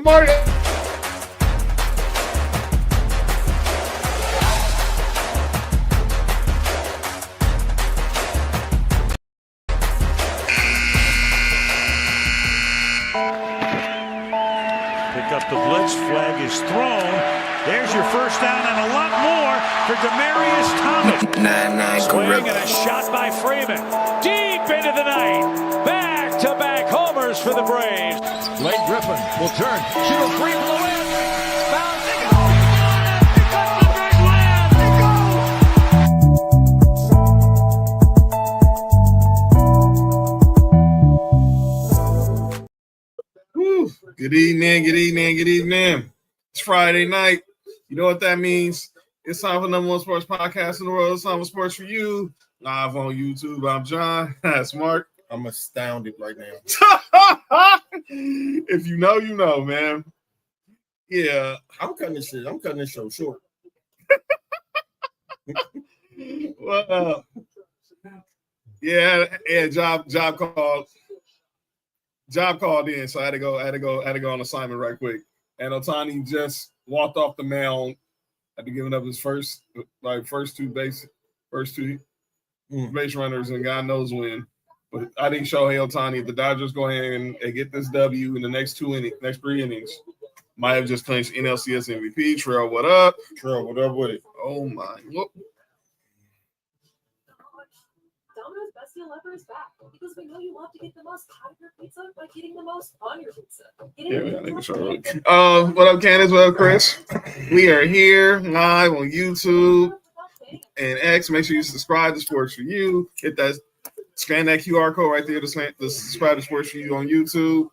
Marty. Pick up the blitz. Flag is thrown. There's your first down and a lot more for Demaryius Thomas. Swing and a shot by Freeman. Deep into the night. Back-to-back homers for the Braves. Lane Griffin will turn. Shoot a three from the win. Bouncing. Oh, pick up the big Woo. Good evening. It's Friday night. You know what that means. It's time for the number one sports podcast in the world. It's time for Sports4U. Live on YouTube. I'm John. That's Mark. I'm astounded right now. If you know, you know, man. Yeah. I'm cutting this show short. Well, yeah, job called in, so I had to go on assignment right quick. And Ohtani just walked off the mound after giving up his first two base runners, and God knows when. But I think Shohei Ohtani, if the Dodgers go ahead and get this W in the next 3 innings, might have just clinched NLCS MVP. Trell, what up? What up with it? Oh my! Look. Domino's Best Deal Ever is back because we know you love to get the most out of your pizza by getting the most on your pizza. What up, Candace? What up, Chris? We are here live on YouTube and X. Make sure you subscribe to Sports4U. Scan that QR code right there to subscribe to Sports4U on YouTube.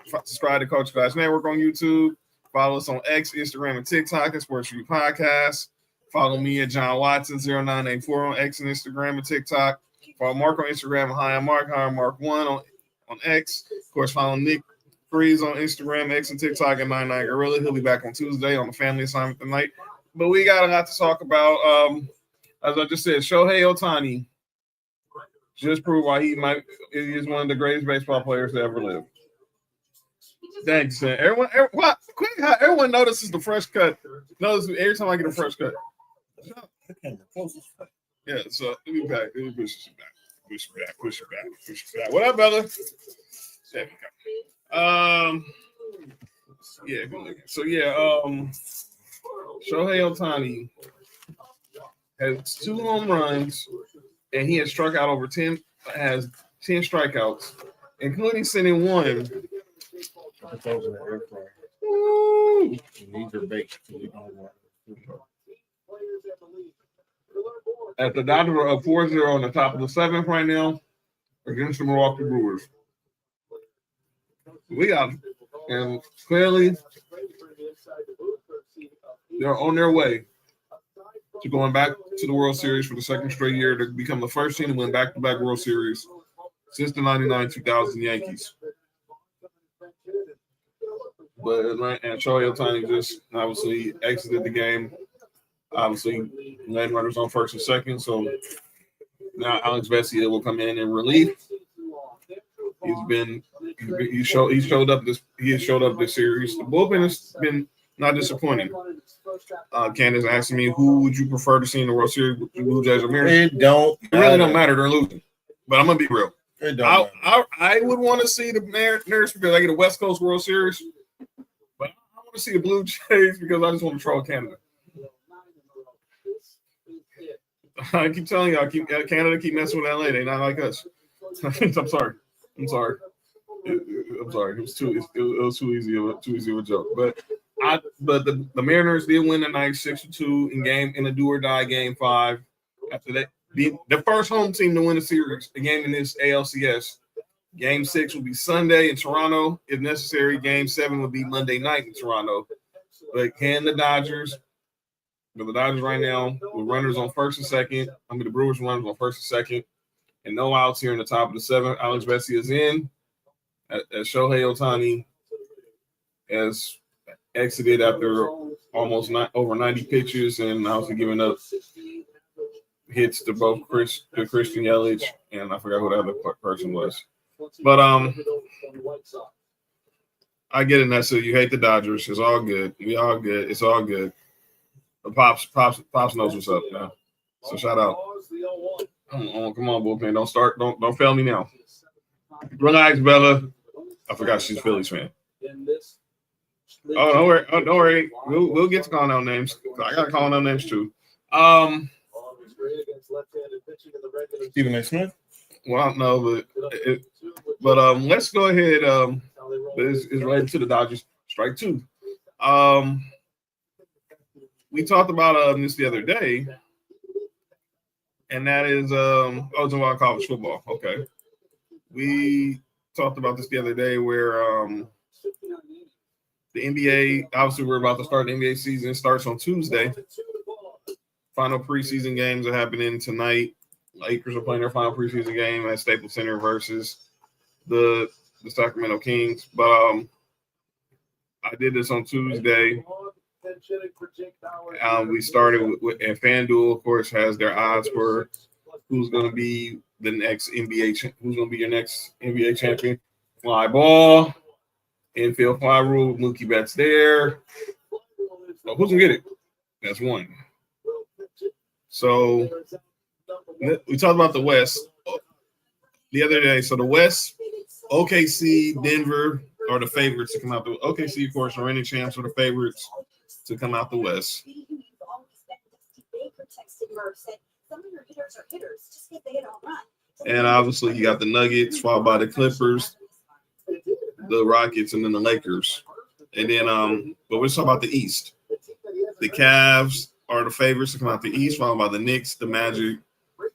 Subscribe to Culture Clash Network on YouTube. Follow us on X, Instagram, and TikTok at Sports4U Podcast. Follow me at John Watson 0984 on X and Instagram and TikTok. Follow Mark on Instagram at Hi Mark1 on X. Of course, follow Nick Freeze on Instagram, X, and TikTok at 99 Gorilla. He'll be back on Tuesday on the family assignment tonight. But we got a lot to talk about. As I just said, Shohei Ohtani just proved why he is one of the greatest baseball players to ever live. Thanks, man. Everyone notices the fresh cut. Notice every time I get a fresh cut. Yeah, so let me push it back. What up, Bella? There we go. Yeah, good looking. So Shohei Ohtani has 2 home runs, and he has struck out over 10 strikeouts, including sending one. At the Dodgers are up 4-0 on the top of the 7th right now against the Milwaukee Brewers. And clearly they're on their way to going back to the World Series for the second straight year to become the first team to win back-to-back World Series since the 99-2000 Yankees. And Shohei Ohtani just obviously exited the game. Obviously, letting runners on first and second. So now Alex Vesia will come in relief. He showed up this series. The bullpen has been not disappointing. Candace asking me, who would you prefer to see in the World Series, Blue Jays or Mariners? It really don't matter. They're losing. But I'm gonna be real. I would want to see the Mariners because I get a West Coast World Series. But I want to see the Blue Jays because I just want to troll Canada. I keep telling y'all, Canada keep messing with LA. They not like us. I'm sorry. It was too easy of a joke. But the Mariners did win tonight 6-2 in a do or die game 5. After that, the first home team to win the series, a game in this ALCS. Game 6 will be Sunday in Toronto. If necessary, game 7 will be Monday night in Toronto. But the Dodgers right now with runners on first and second. The Brewers runners on first and second. And no outs here in the top of the 7th. Alex Vesia is in. As Shohei Ohtani has exited after almost over 90 pitches and obviously giving up hits to both Christian Yelich and I forgot who the other person was. But I get it, Nessa. You hate the Dodgers. It's all good. We all good. It's all good. But Pops knows what's up, man. So shout out. Come on, bullpen. Don't start. Don't fail me now. Relax, Bella. I forgot she's a Phillies fan. Oh, don't worry. We'll get to calling out names. I got to call out names too. Stephen A. Smith. Well, no, but let's go ahead. It's related to the Dodgers. Strike two. We talked about this the other day, and that is it's about college football. Okay, we talked about this the other day where the NBA, obviously we're about to start the NBA season. It starts on Tuesday. Final preseason games are happening tonight. Lakers are playing their final preseason game at Staples Center versus the Sacramento Kings. But I did this on Tuesday. We started with and FanDuel, of course, has their odds for who's going to be the next who's going to be your next NBA champion. Fly ball, infield fly rule, Mookie Betts there. Oh, who's going to get it? That's one. So we talked about the West the other day. So the West, OKC, Denver are the favorites to come out. The OKC, of course, are reigning champs, are the favorites to come out the West. And obviously, you got the Nuggets, followed by the Clippers, the Rockets, and then the Lakers. And then, but we're talking about the East. The Cavs are the favorites to come out the East, followed by the Knicks, the Magic,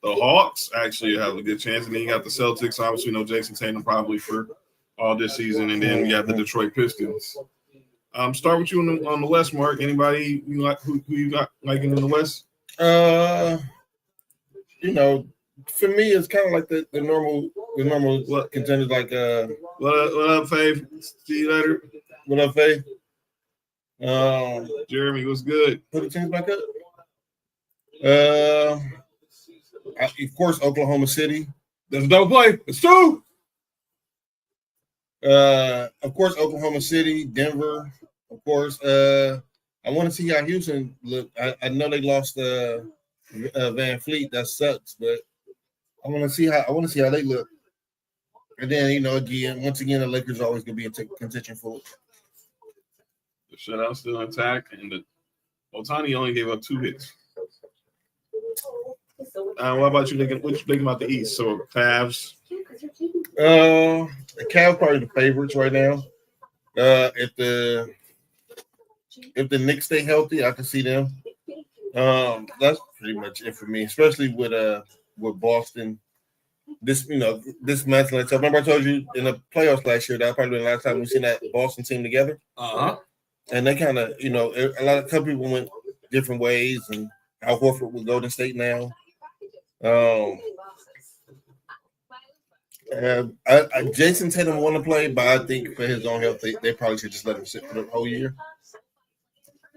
the Hawks actually have a good chance. And then you got the Celtics. Obviously, Jason Tatum probably for all this season. And then we got the Detroit Pistons. Start with you on the West, Mark. Anybody you like who you got liking in the West? For me, it's kind of like the normal contenders. Like, what up, Faith? See you later. What up, Faith? Jeremy, what's good? Put the teams back up. Of course, Oklahoma City. That's a double play. It's two. Of course, Oklahoma City, Denver. Of course, I want to see how Houston look. I know they lost Van Fleet. That sucks, but I want to see how they look. And then once again, the Lakers are always gonna be in contention for it. The shutout still intact, and Ohtani only gave up 2 hits. What about you? What you thinking about the East? So Cavs. The Cavs probably the favorites right now. If the Knicks stay healthy, I can see them. That's pretty much it for me, especially with Boston. This match, like, remember I told you in the playoffs last year that probably the last time we seen that Boston team together. And they kind of, a couple people went different ways, and Al Horford with Golden State now. Jason Tatum want to play, but I think for his own health, they probably should just let him sit for the whole year.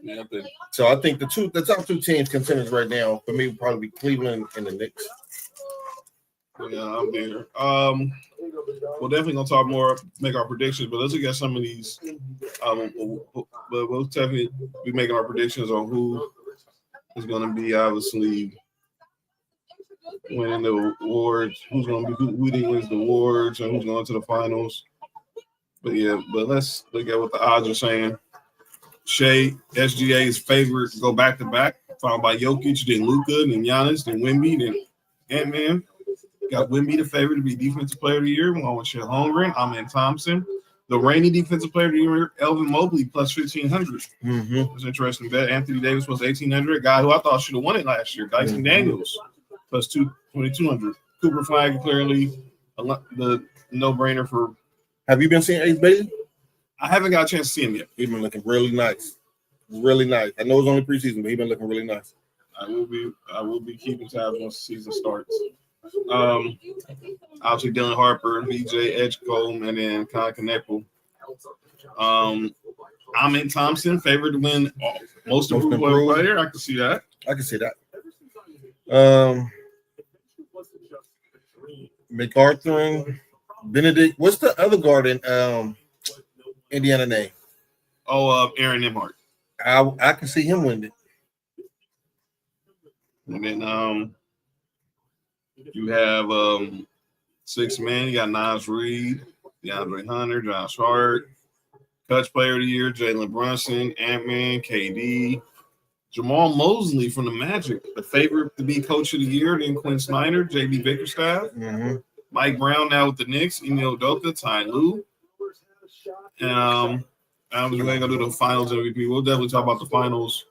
Yeah, so I think the top 2 teams contenders right now for me would probably be Cleveland and the Knicks. Yeah, I'm there. We're definitely gonna talk more, make our predictions, but let's look at some of these. But we'll definitely be making our predictions on who is going to be obviously winning the awards, who wins the awards, and who's going to the finals. But let's look at what the odds are saying. Shea, SGA's favorite to go back to back, followed by Jokic, then Luka, then Giannis, then Wemby, then Ant-Man. Got Wemby the favorite to be Defensive Player of the Year, along with Chet Holmgren, Amen Thompson. The reigning Defensive Player of the Year, Elvin Mobley, plus 1,500. It's interesting bet. Anthony Davis was 1,800. A guy who I thought should have won it last year, Dyson Daniels, plus 2,200. Cooper Flag, clearly the no-brainer for. Have you been seeing Ace Bailey? I haven't got a chance to see him yet. He's been looking really nice. Really nice. I know it's only preseason, but he's been looking really nice. I will be keeping tabs once the season starts. Obviously Dylan Harper, VJ Edgecombe, and then Kai Kneppel. Amen Thompson, favored to win most improved player. I can see that. MacArthur, Benedict. What's the other guard in Indiana name. Oh, Aaron Nimhart. I can see him win it. And then you have 6 men. You got Nas Reed, DeAndre Hunter, Josh Hart, Clutch Player of the Year, Jalen Brunson, Ant-Man, KD, Jamal Mosley from the Magic, the favorite to be Coach of the Year, then Quinn Snyder, JB Bickerstaff, Mike Brown now with the Knicks, Emil Udoka, Ty Lue. And we ain't gonna do the finals MVP. We'll definitely talk about the finals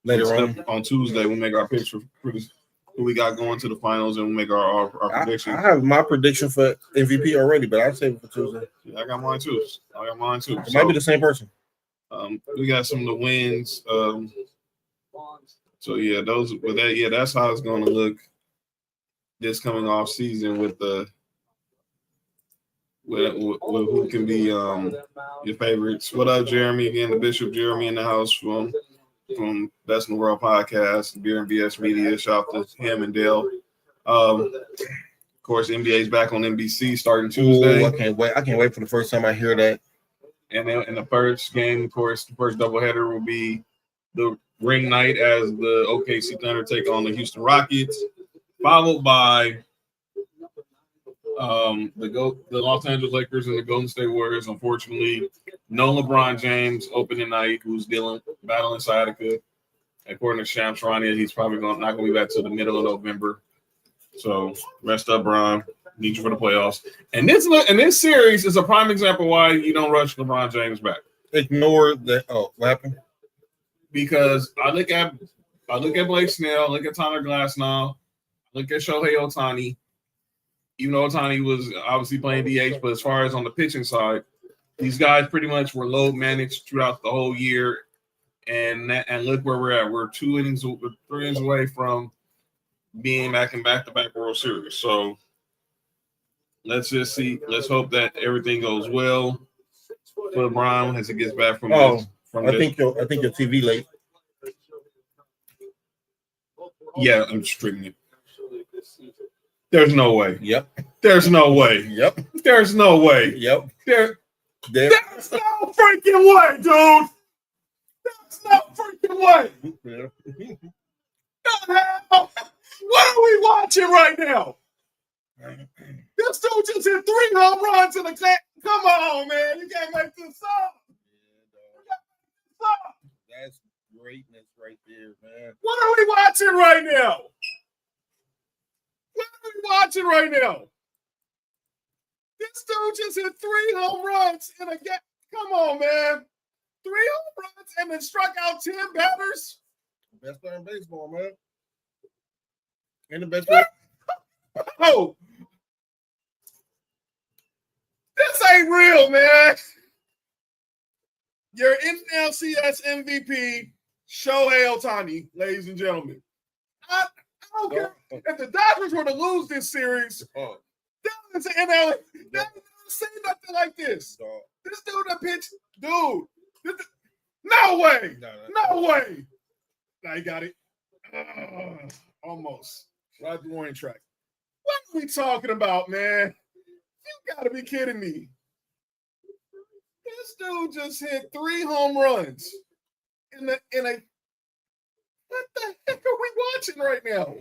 later on Tuesday. We'll make our picks for who we got going to the finals, and we'll make our predictions. I have my prediction for MVP already, but I'll save it for Tuesday. Yeah, I got mine too. It might be the same person. We got some of the wins. So yeah, that's how it's going to look this coming off season with who can be your favorites. What up, Jeremy? Again, the Bishop Jeremy in the house from Best in the World podcast, Beer and BS Media. Shout out to him and Dale. Of course, NBA's back on NBC starting Tuesday. Ooh, I can't wait for the first time I hear that. And then in the first game, of course, the first doubleheader will be the ring night as the OKC Thunder take on the Houston Rockets, followed by the Los Angeles Lakers and the Golden State Warriors. Unfortunately, no LeBron James opening night, who's battling sciatica. According to Shams Charania, he's probably not going to be back till the middle of November. So rest up, Bron. Need you for the playoffs. And this series is a prime example why you don't rush LeBron James back. Ignore that. Oh, what happened? Because I look at Blake Snell, look at Tyler Glasnow, look at Shohei Ohtani. Even though Ohtani was obviously playing DH, but as far as on the pitching side, these guys pretty much were load managed throughout the whole year. And look where we're at. We're 3 innings away from being back in back-to-back World Series. So let's just see. Let's hope that everything goes well for LeBron as he gets back from this. I think your TV late. Yeah, I'm streaming it. There's no way. Yep. There's no way. Yep. There's no way. Yep. There's no freaking way, dude. There's no freaking way. What are we watching right now? This dude just hit 3 home runs in the game. Come on, man. You can't make this up. That's greatness right there, man. What are we watching right now? What are we watching right now? This dude just hit 3 home runs in a game. Come on, man. 3 home runs and then struck out 10 batters. Best player in baseball, man. And the best player. Oh. This ain't real, man. Your NLCS MVP, Shohei Ohtani, ladies and gentlemen. I don't care. If the Dodgers were to lose this series, they'll never seen nothing like this. This dude that pitched, dude. No way. No way. Now you got it. Almost. Right the warning track. What are we talking about, man? You gotta be kidding me. This dude just hit 3 home runs in a. What the heck are we watching right now?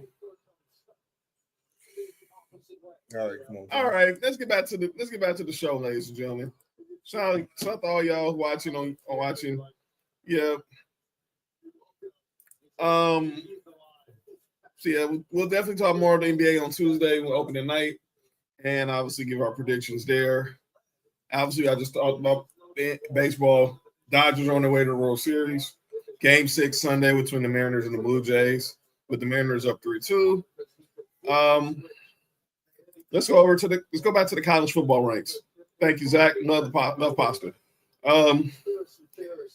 All right, come on. All right, let's get back to the show, ladies and gentlemen. Shout out to all y'all watching watching. Yeah. So yeah, we'll definitely talk more of the NBA on Tuesday. We'll open the night and obviously give our predictions there. Obviously, I just talked about baseball. Dodgers are on their way to the World Series. Game 6 Sunday between the Mariners and the Blue Jays, with the Mariners up 3-2. Let's go back to the college football ranks. Thank you, Zach. Love pasta.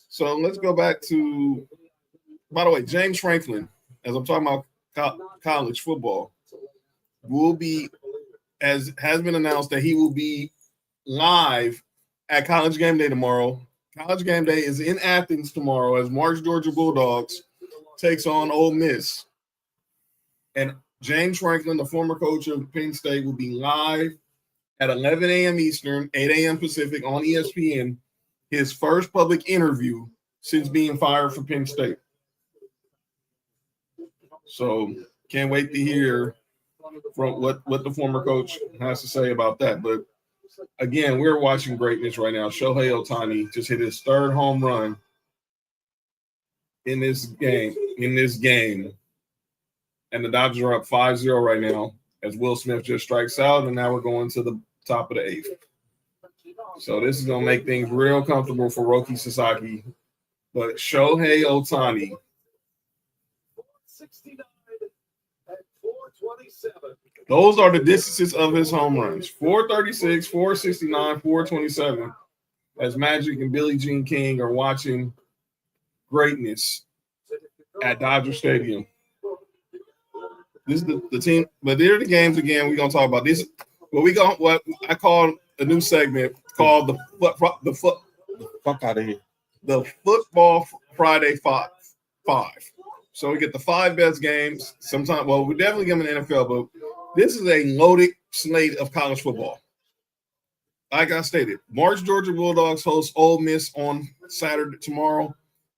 So let's go back to. By the way, James Franklin, as I'm talking about college football, will be, as has been announced, that he will be live at College Game Day tomorrow. College Game Day is in Athens tomorrow as March Georgia Bulldogs takes on Ole Miss. And James Franklin, the former coach of Penn State, will be live at 11 a.m. Eastern, 8 a.m. Pacific on ESPN his first public interview since being fired from Penn State. So can't wait to hear from what the former coach has to say about that. But again, we're watching greatness right now. Shohei Ohtani just hit his third home run in this game. And the Dodgers are up 5-0 right now as Will Smith just strikes out, and now we're going to the top of the 8th. So this is going to make things real comfortable for Roki Sasaki. But Shohei Ohtani, those are the distances of his home runs. 436, 469, 427. As Magic and Billie Jean King are watching greatness at Dodger Stadium. This is the team, but they're the games again. We're gonna talk about this. What I call a new segment called the Fuck out of here. The Football Friday Five. So we get the 5 best games. Sometimes, well, we're definitely giving the NFL, but this is a loaded slate of college football. Like I stated, March Georgia Bulldogs host Ole Miss on Saturday tomorrow.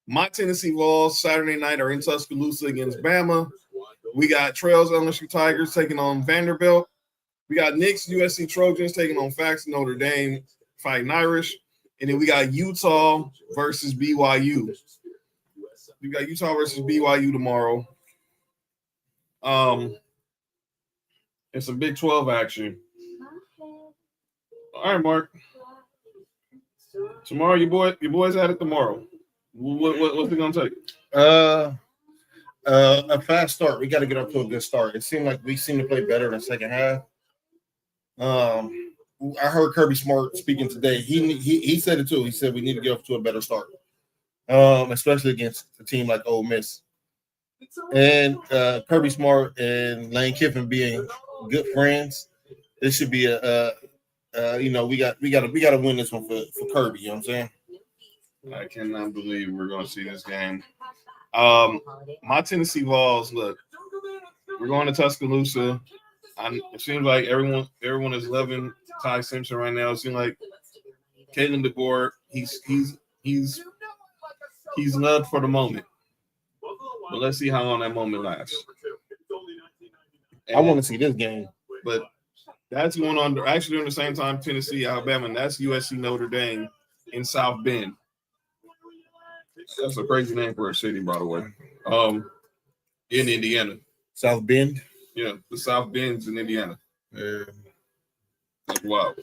My Tennessee Vols Saturday night are in Tuscaloosa against Bama. We got Trails LSU Tigers taking on Vanderbilt. We got Knicks USC Trojans taking on Fax Notre Dame fighting Irish. And then we got Utah versus BYU. We got Utah versus BYU tomorrow. It's some Big 12 action. All right, Mark. Tomorrow, your boys at it tomorrow. What's it gonna take? A fast start. We got to get up to a good start. It seemed like we seem to play better in the second half. I heard Kirby Smart speaking today. He said it too. He said we need to get up to a better start, especially against a team like Ole Miss. And Kirby Smart and Lane Kiffin being good friends, this should be we got to win this one for Kirby. You know what I'm saying? I cannot believe we're going to see this game. My Tennessee Vols, look, we're going to Tuscaloosa. It seems like everyone is loving Ty Simpson right now. It seems like Kalen DeBoer, he's loved for the moment. But let's see how long that moment lasts. I want to see this game. But that's going on actually during the same time, Tennessee, Alabama, and that's USC Notre Dame in South Bend. That's a crazy name for a city, by the way. In Indiana. South Bend? Yeah, the South Bend's in Indiana. Yeah. That's wild.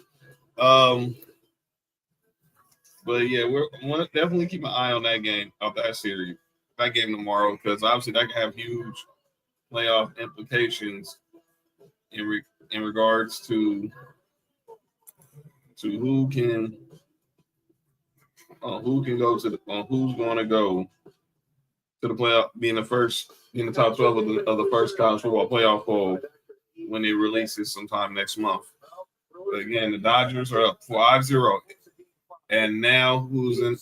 But yeah, we're definitely keep an eye on that game, of that series, that game tomorrow, because obviously that can have huge playoff implications in regards to who can go to who's going to go to the playoff, being the top 12 of the first college football playoff poll when it releases sometime next month. But again, the Dodgers are up 5-0, and now who's in?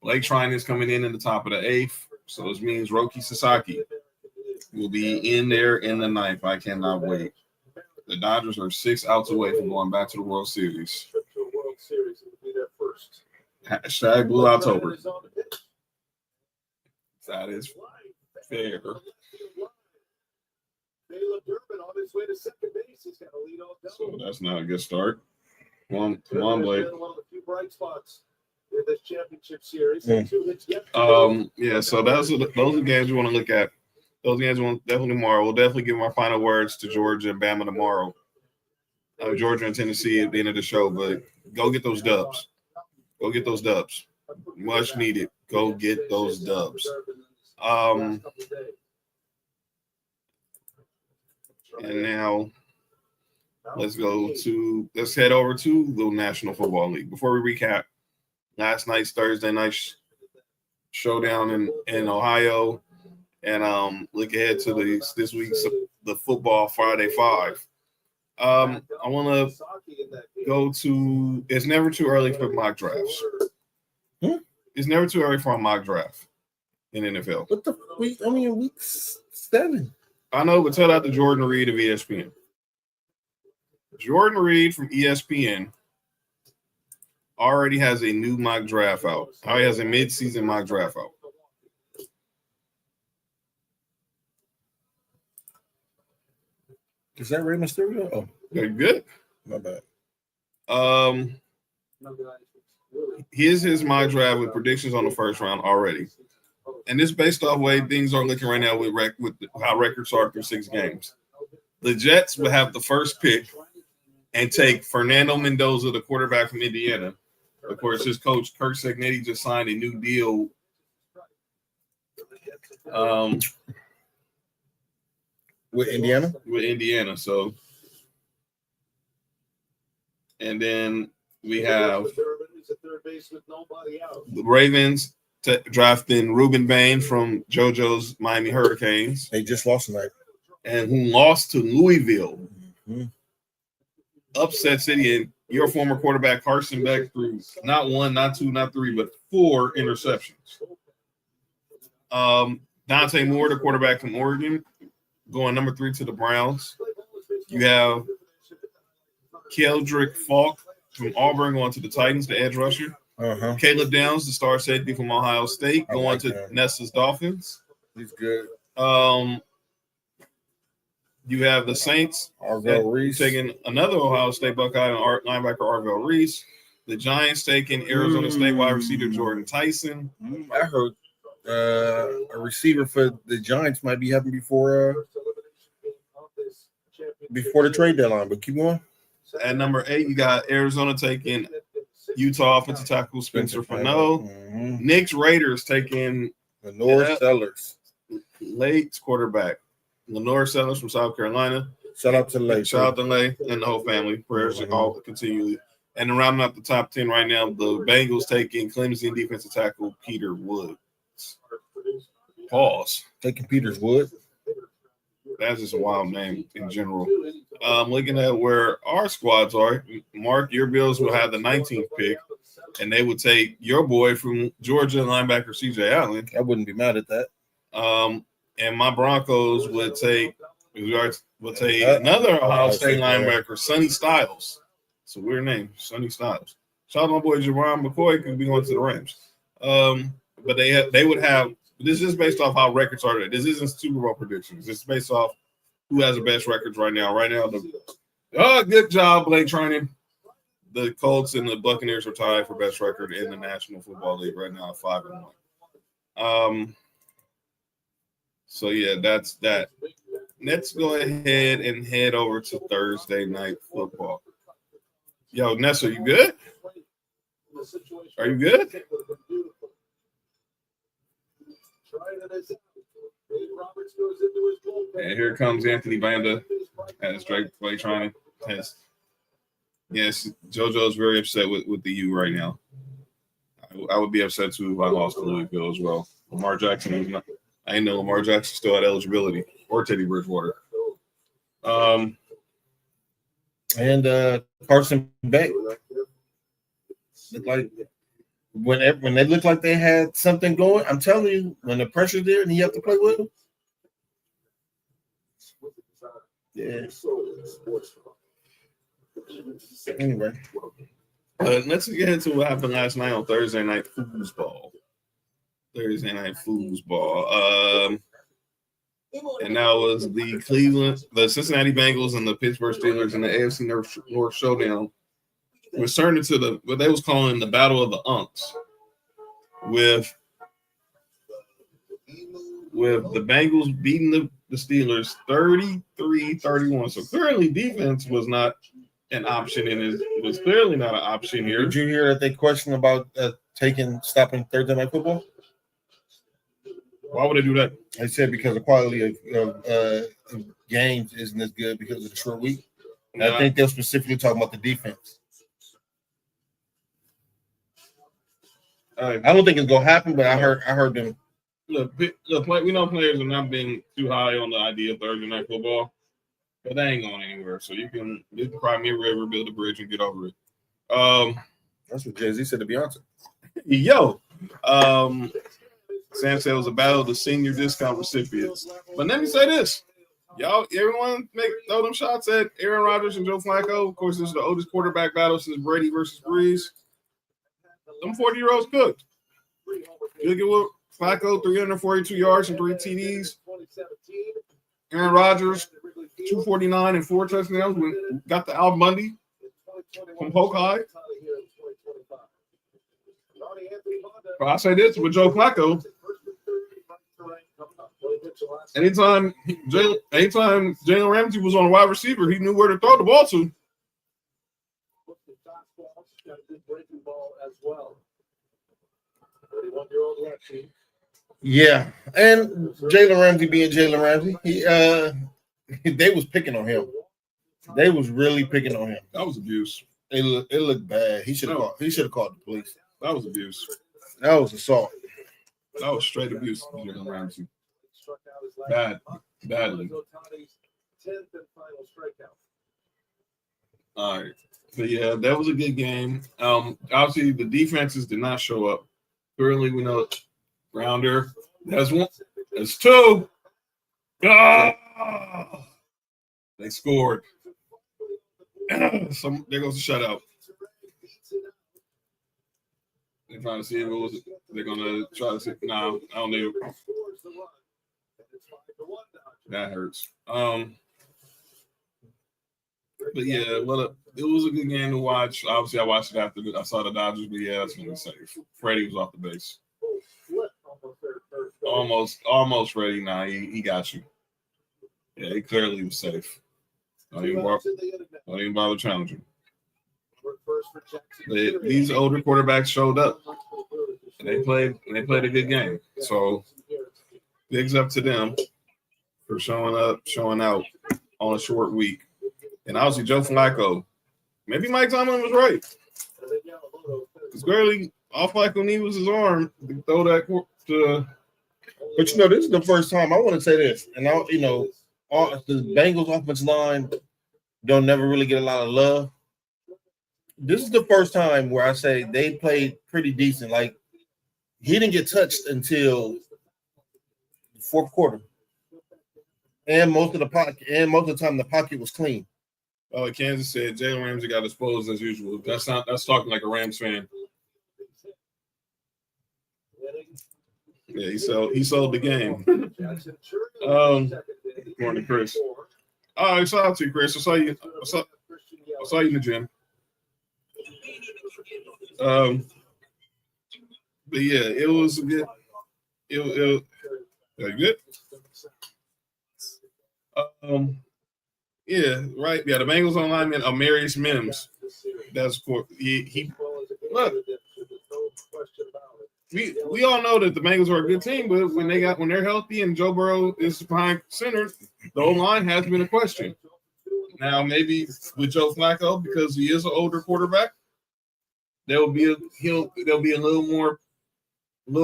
Blake Trine is coming in the top of the 8th, so this means Roki Sasaki will be in there in the 9th. I cannot wait. The Dodgers are 6 outs away from going back to the World Series. Hashtag Blue October. That is fair. So that's not a good start. Come on, Blake. Yeah, so those are games we want to look at. Those games we want definitely tomorrow. We'll definitely give our final words to Georgia and Bama tomorrow. Georgia and Tennessee at the end of the show, but go get those dubs. Go get those dubs. Much needed. Go get those dubs. And now let's head over to the National Football League. Before we recap last night's Thursday night showdown in Ohio, and look ahead to this week's the Football Friday 5. I want to go to. It's never too early for mock drafts. It's never too early for a mock draft in NFL. What the week? I mean, week 7. I know, but tell that to Jordan Reed of ESPN. Jordan Reed from ESPN already has a new mock draft out. He has a mid-season mock draft out. Is that Rey Mysterio? Oh, Very good. my bad. Here's his mock draft with predictions on the first round already. And this based off way things are looking right now with how records are through 6 games. The Jets will have the first pick and take Fernando Mendoza, the quarterback from Indiana. Of course, his coach, Kirk Cignetti, just signed a new deal With Indiana? With Indiana. So, and then we have the Ravens drafting Reuben Bain from JoJo's Miami Hurricanes. They just lost tonight. And who lost to Louisville. Mm-hmm. Upset City, and your former quarterback Carson Beck threw not 1, not 2, not 3, but 4 interceptions. Dante Moore, the quarterback from Oregon, going number 3 to the Browns. You have Keldrick Falk from Auburn going to the Titans, the edge rusher. Caleb Downs, the star safety from Ohio State, going to Nessa's Dolphins. He's good. You have the Saints Arvell Reese taking another Ohio State Buckeye and linebacker Arvell Reese. The Giants taking Arizona State wide receiver Jordan Tyson. I heard a receiver for the Giants might be happening before the trade deadline, but keep going. At number 8, you got Arizona taking Utah offensive tackle Spencer Fano. Knicks Raiders taking Lenore Sellers, Lake's quarterback. Lenore Sellers from South Carolina. Shout out to Lake. Shout out to Lake and the whole family. Prayers all continue. And rounding up the top 10 right now, the Bengals taking Clemson defensive tackle Peter Woods. Pause. Taking Peters Wood. That's just a wild name in general. Looking at where our squads are, Mark, your Bills will have the 19th pick, and they would take your boy from Georgia, linebacker C.J. Allen. I wouldn't be mad at that. And my Broncos would take another Ohio State linebacker, Sonny Styles. It's a weird name, Sonny Styles. Shout out to my boy Jerron McCoy, could be going to the Rams. But they would have. This is based off how records are. This isn't Super Bowl predictions. It's based off who has the best records right now. Right now, good job, Blake Trinan. The Colts and the Buccaneers are tied for best record in the National Football League right now, 5-1. So yeah, that's that. Let's go ahead and head over to Thursday night football. Yo, Ness, are you good? Are you good? And here comes Anthony Banda as Drake Blake trying to test. Yes, JoJo is very upset with the U right now. I would be upset too if I lost to Louisville as well. Lamar Jackson is not. I didn't know Lamar Jackson still had eligibility, or Teddy Bridgewater. And Carson Beck looked like when they looked like they had something going. I'm telling you, when the pressure's there and you have to play with them. Yeah. Anyway, let's get into what happened last night on Thursday night foosball. And that was the Cincinnati Bengals and the Pittsburgh Steelers in the AFC North Showdown. We're starting to what they was calling the Battle of the Unks, with the Bengals beating the Steelers 33-31. So clearly defense was not an option, and it was clearly not an option here. Did you hear that they questioned about stopping Thursday night football? Why would they do that? They said because the quality of games isn't as good because of the short week. And I think they're specifically talking about the defense. I don't think it's gonna happen, but I heard them. Look, we know players are not being too high on the idea of Thursday night football, but they ain't going anywhere. So you can cry me a river, build a bridge, and get over it. That's what Jay-Z said to Beyonce. Yo, Sam said it was a battle of the senior discount recipients. But let me say this. Y'all, everyone throw them shots at Aaron Rodgers and Joe Flacco. Of course, this is the oldest quarterback battle since Brady versus Breeze. them 40-year-olds cooked. You get with Flacco, 342 yards and 3 TDs. Aaron Rodgers, 249 and 4 touchdowns. We got the Al Bundy from Polk High. But I say this with Joe Flacco. Anytime Jalen Ramsey was on a wide receiver, he knew where to throw the ball to. Yeah, and Jalen Ramsey being Jalen Ramsey, they was picking on him. They was really picking on him. That was abuse. It looked bad. He should have called the police. That was abuse. That was assault. That was straight abuse from Jalen Ramsey. Badly. All right. But yeah, that was a good game. Obviously the defenses did not show up. Currently, we know Rounder. That's one. That's two. Ah! They scored. There goes the shutout. They're trying to see if it was. They're gonna try to see. No, I don't know. That hurts. But yeah, well, it was a good game to watch. Obviously, I watched it after I saw the Dodgers, but yeah, that's gonna be safe. Freddie was off the base. Almost ready now. He got you. Yeah, he clearly was safe. Don't even bother challenging. These older quarterbacks showed up. And they played a good game. So bigs up to them for showing up, showing out on a short week. And obviously Joe Flacco. Maybe Mike Tomlin was right. Because clearly all Flacco needed was his arm to throw that to. But this is the first time I want to say this, and the Bengals offensive line don't never really get a lot of love. This is the first time where I say they played pretty decent. Like he didn't get touched until the fourth quarter, and most of the time the pocket was clean. Oh, like Kansas said, Jalen Ramsey got exposed as usual. That's talking like a Rams fan. Yeah, he sold the game. Morning, Chris. Oh, shout out to you, Chris. I saw you in the gym. But yeah, it was a good. It good. Yeah, right. Yeah, the Bengals online man, Amarius Mims. That's for he. Look, we all know that the Bengals are a good team, but when they're healthy and Joe Burrow is behind center, the O-line has been a question. Now maybe with Joe Flacco, because he is an older quarterback, there'll be a little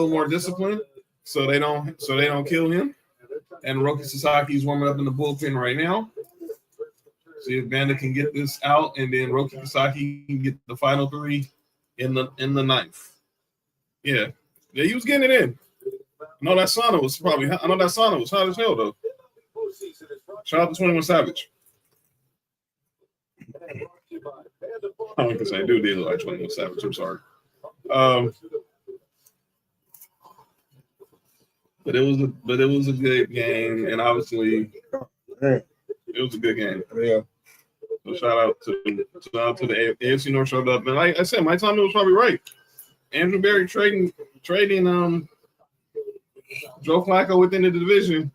more discipline, so they don't kill him. And Roki Sasaki's warming up in the bullpen right now. See if Banda can get this out, and then Roki Sasaki can get the final 3 in the ninth. Yeah, he was getting it in. I know that sauna was hot as hell though. Shout out to 21 Savage. I don't think I do look like 21 Savage. I'm sorry. But it was a good game, and obviously it was a good game. Yeah. So shout out to the AFC North showed up, and like I said, Mike Tomlin was probably right. Andrew Berry trading Joe Flacco within the division.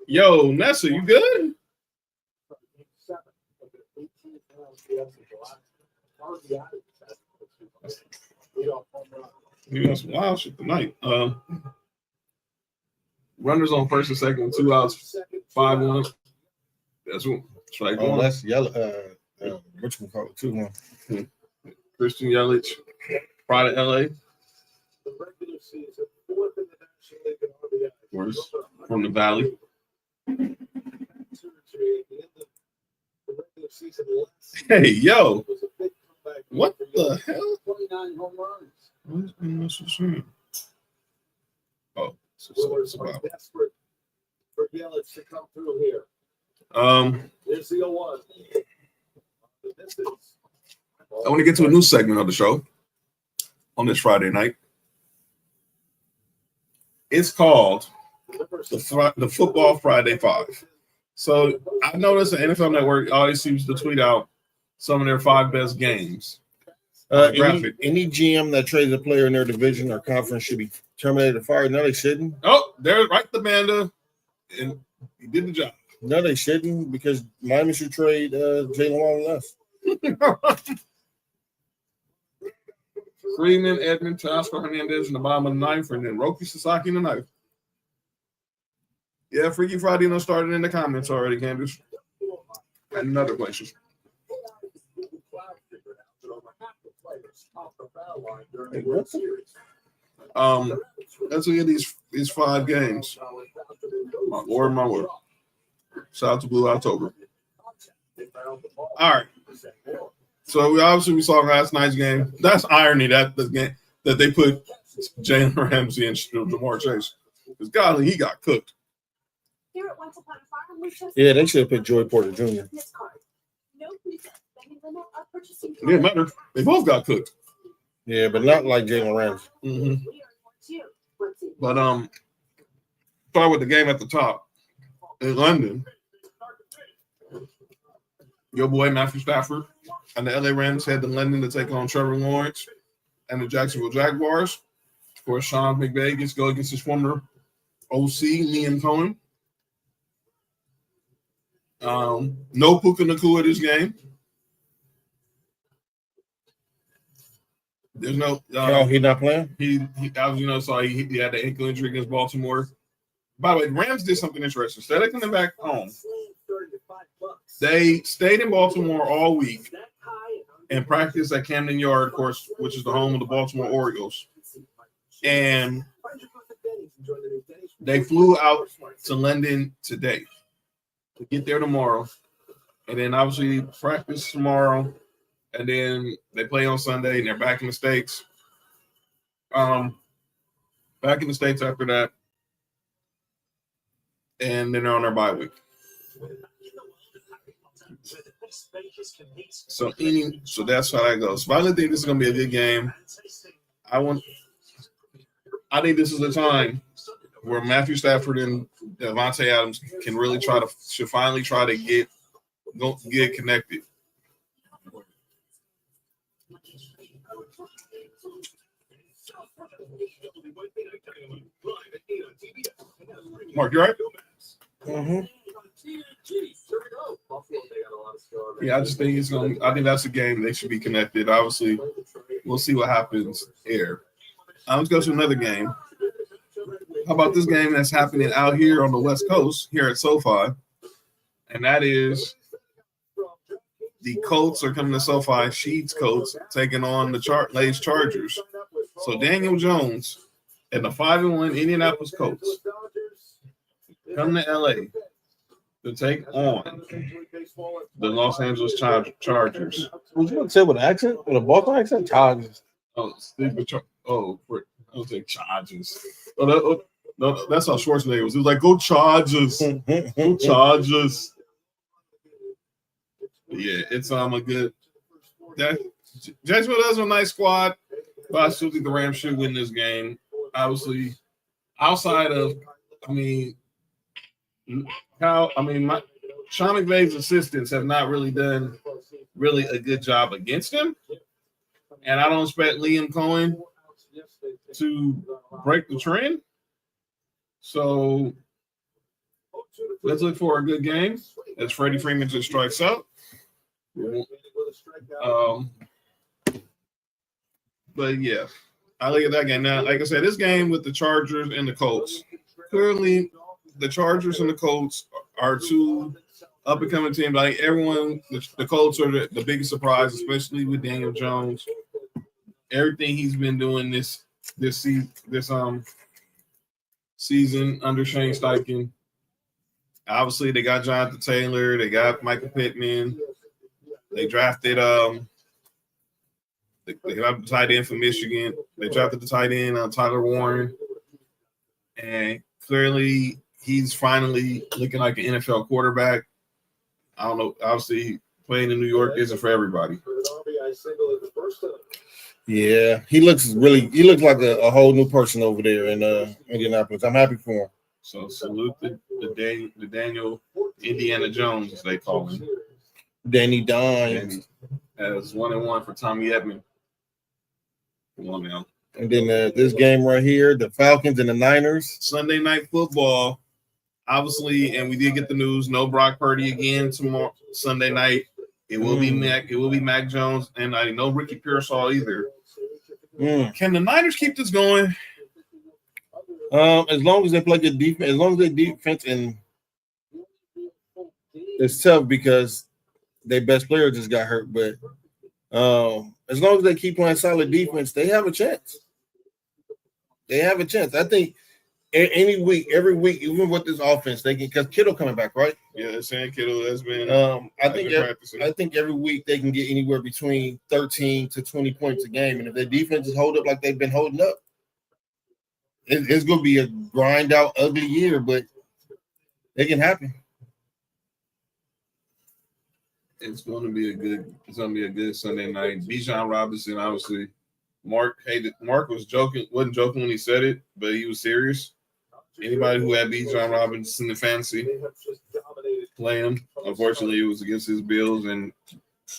Yo, Nessa, you good? You got some wild shit tonight. Runners on first and second, 2 outs, 5-1. That's what strike one. That's yellow. Which one call it 2-1? Christian Yelich, pride of LA. Of course, from the Valley. Hey, yo. What the hell? Oh, it's about. For Yelich to come through here. Here's the 0-1. I want to get to a new segment of the show on this Friday night. It's called the Football Friday Five. So I noticed the NFL Network always seems to tweet out some of their 5 best games. Any GM that trades a player in their division or conference should be terminated or fired. No, they shouldn't. Oh, there's right the Banda, and he did the job. No, they shouldn't, because Miami should trade Jalen Long less. Freeman, Edmund, Oscar Hernandez in the bottom of the 9th, and then Roki Sasaki in the 9th. Yeah, Freaky Friday done started in the comments already, Candace. And other places. Let's look at these 5 games. My word. Shout out to Blue October. All right. So we saw last night's game. That's irony that the game that they put Jalen Ramsey and Jamar Chase. Because golly, he got cooked. Yeah, they should have put Joey Porter Jr. It didn't matter. They both got cooked. Yeah, but not like Jalen Ramsey. Mm-hmm. But start with the game at the top in London. Your boy Matthew Stafford and the LA Rams head to London to take on Trevor Lawrence and the Jacksonville Jaguars. Of course, Sean McVay gets to go against his former OC, Liam Cohen. No Puka Nacua this game. There's no. He's not playing. He saw he had the ankle injury against Baltimore. By the way, the Rams did something interesting. Instead of coming back home, they stayed in Baltimore all week and practiced at Camden Yard, of course, which is the home of the Baltimore Orioles. And they flew out to London today to get there tomorrow. And then obviously practice tomorrow. And then they play on Sunday and they're back in the States. Back in the States after that. And then they're on their bye week. So that's how that goes. So I think this is going to be a good game. I think this is the time where Matthew Stafford and Devontae Adams can really finally try to get connected. Mark, you right? Mm-hmm. Yeah, I just think I think that's a game they should be connected. Obviously, we'll see what happens here. Let's go to another game. How about this game that's happening out here on the West Coast, here at SoFi? And that is the Colts are coming to SoFi, Sheets Colts, taking on the Lays Chargers. So Daniel Jones and the 5-1 Indianapolis Colts come to LA to take on the Los Angeles Chargers. Would you say with an accent? With a Baltimore accent? Chargers. Oh, I would say Chargers. Oh, no, that's how Schwarzenegger was. He was like, go Chargers. Go Chargers. Yeah, it's a good. Jacksonville does a nice squad, but I still think the Rams should win this game. Obviously, outside of, Sean McVay's assistants have not really done a good job against him, and I don't expect Liam Cohen to break the trend. So let's look for a good game as Freddie Freeman just strikes out. But yeah, I look at that game now. Like I said, this game with the Chargers and the Colts, clearly the Chargers and the Colts are two up-and-coming teams. Like everyone, the Colts are the biggest surprise, especially with Daniel Jones. Everything he's been doing this season under Shane Steichen. Obviously, they got Jonathan Taylor. They got Michael Pittman. They drafted they got the tight end from Michigan. They drafted the tight end Tyler Warren. And clearly, he's finally looking like an NFL quarterback. I don't know. Obviously, playing in New York isn't for everybody. Yeah, he looks like a whole new person over there in Indianapolis. I'm happy for him. So salute the Daniel Indiana Jones, as they call him. Danny Dimes. As 1-1 for Tommy Edman. Come on now. And then this game right here, the Falcons and the Niners. Sunday night football, obviously, and we did get the news. No Brock Purdy again tomorrow. Sunday night. It will be Mac. It will be Mac Jones, and I know Ricky Pearsall either. Can the Niners keep this going? As long as they play good defense, as long as they defense, and it's tough because their best player just got hurt. But as long as they keep playing solid defense, they have a chance. They have a chance. I think every week, even with this offense, they can, because Kittle coming back, right? Yeah, they're saying Kittle has been. I think every week they can get anywhere between 13 to 20 points a game, and if their defenses hold up like they've been holding up, it's going to be a grind out, ugly year, but it can happen. It's going to be a good Sunday night. Bijan Robinson, obviously. Mark wasn't joking when he said it, but he was serious. Anybody who had Bijan Robinson in fantasy, play him. Unfortunately, it was against his Bills, and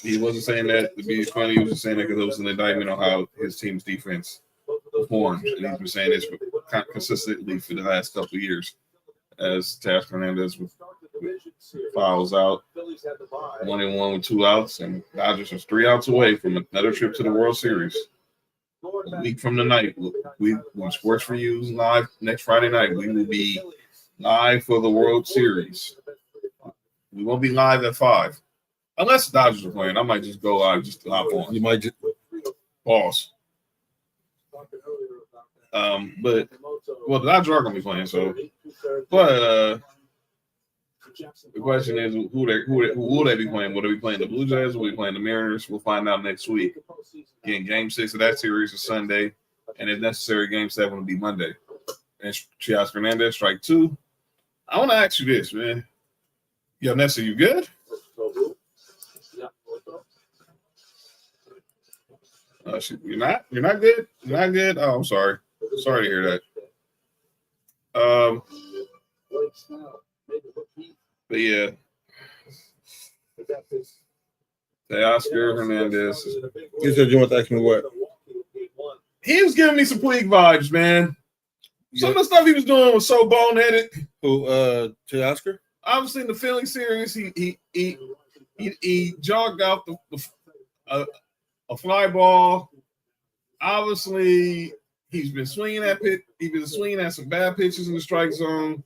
he wasn't saying that to be funny. He was just saying that because it was an indictment on how his team's defense performed. And he's been saying this consistently for the last couple of years. As Task Hernandez fouls out 1-1 with 2 outs, and Dodgers are 3 outs away from another trip to the World Series. A week from tonight, when Sports4U is live next Friday night, we will be live for the World Series. We won't be live at 5. Unless the Dodgers are playing, I might just go live just to hop on. You might just pause. But the Dodgers are going to be playing, so. But the question is, who will they be playing? Will they be playing the Blue Jays? Will they be playing the Mariners? We'll find out next week. Again, Game 6 of that series is Sunday, and if necessary, Game 7 will be Monday. And Chias Hernandez, strike 2. I want to ask you this, man. Yo, Nessa, you good? You're not good? You're not good? Oh, I'm sorry. Sorry to hear that. But yeah, Teoscar Hernandez. You said you want to ask me what? He was giving me some Puig vibes, man. Some of the stuff he was doing was so boneheaded. Who? Teoscar? Obviously, in the Philly series, he jogged out a fly ball. Obviously, he's been swinging at some bad pitches in the strike zone.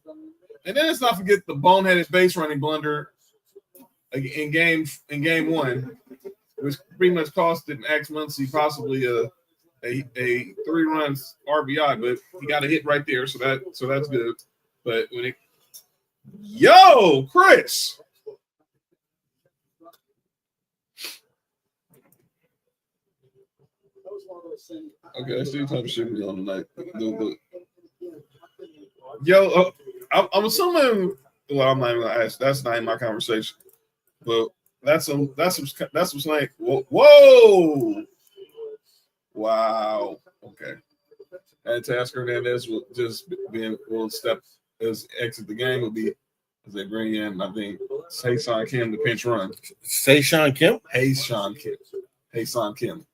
And then let's not forget the boneheaded base running blunder in game 1, which pretty much costed Max Muncy possibly a 3-run RBI, but he got a hit right there, so that's good. But when Chris. Okay, let's see what type of shit we on tonight. Yo, I'm assuming. Well, I'm not even gonna ask. That's not in my conversation. But that's some slang. Whoa! Wow. Okay. And Task Hernandez will exit the game. Will be as they bring in, I think, Hae-Sean Kim, the pinch run. Hae-Sean Kim. Hae-Sean Kim.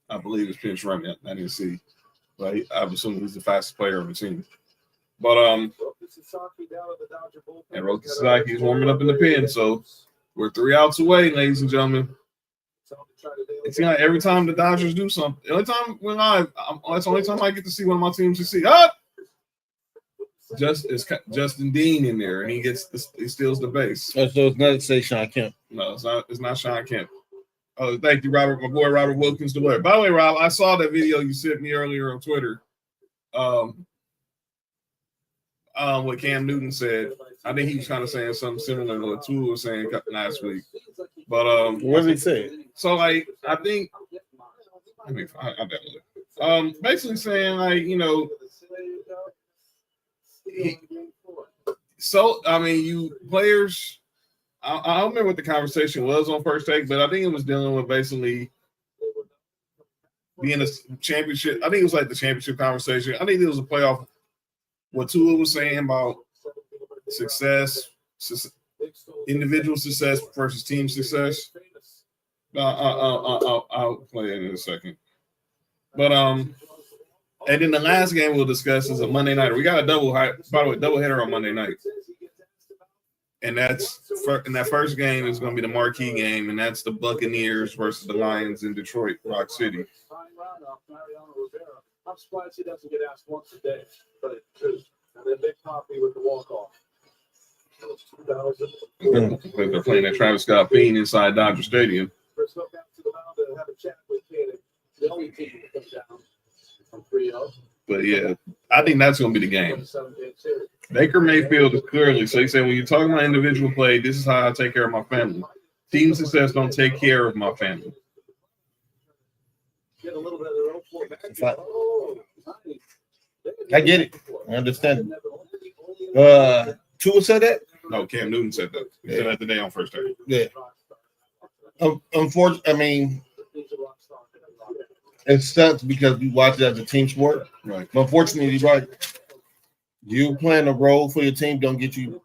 I believe it's pinch run. I didn't see, but I'm assuming he's the fastest player on the team. But and Roki Sasaki is warming up in the pen, so we're 3 outs away, ladies and gentlemen. It's like every time the Dodgers do something, the only time we're live, that's the only time I get to see one of my teams to see. It's Justin Dean in there, and he steals the base. Oh, so it's not say Sean Kemp. No, it's not Sean Kemp. Oh, thank you, Robert, my boy Robert Wilkins DeLaire. By the way, Rob, I saw that video you sent me earlier on Twitter. What Cam Newton said. I think he was kind of saying something similar to what Tua was saying last week. But what did he say? So like I think basically saying like, you players, I don't remember what the conversation was on First Take, but I think it was dealing with basically being a championship. I think it was like the championship conversation. I think it was a playoff. What Tua was saying about success, individual success versus team success. I'll play it in a second. But and then the last game we'll discuss is a Monday night. We got a double header on Monday night, and that first game is going to be the marquee game, and that's the Buccaneers versus the Lions in Detroit, Rock City. I'm surprised he doesn't get asked once a day, but it's true. And then Big Poppy with the walk-off. They're playing at Travis Scott Field inside Dodger Stadium. First look out to the mound to have a chat with Cannon. The only team that comes down from 3-0. But yeah, I think that's going to be the game. Baker Mayfield is clearly, so he said, when you're talking about individual play, this is how I take care of my family. Team success don't take care of my family. Get a little bit of their own format. I get it. I understand. Tua said that? No, Cam Newton said that. He said that today on First Take. Yeah. Unfortunately, I mean, it sucks because we watch it as a team sport. Right. But unfortunately, he's right. You playing a role for your team don't get you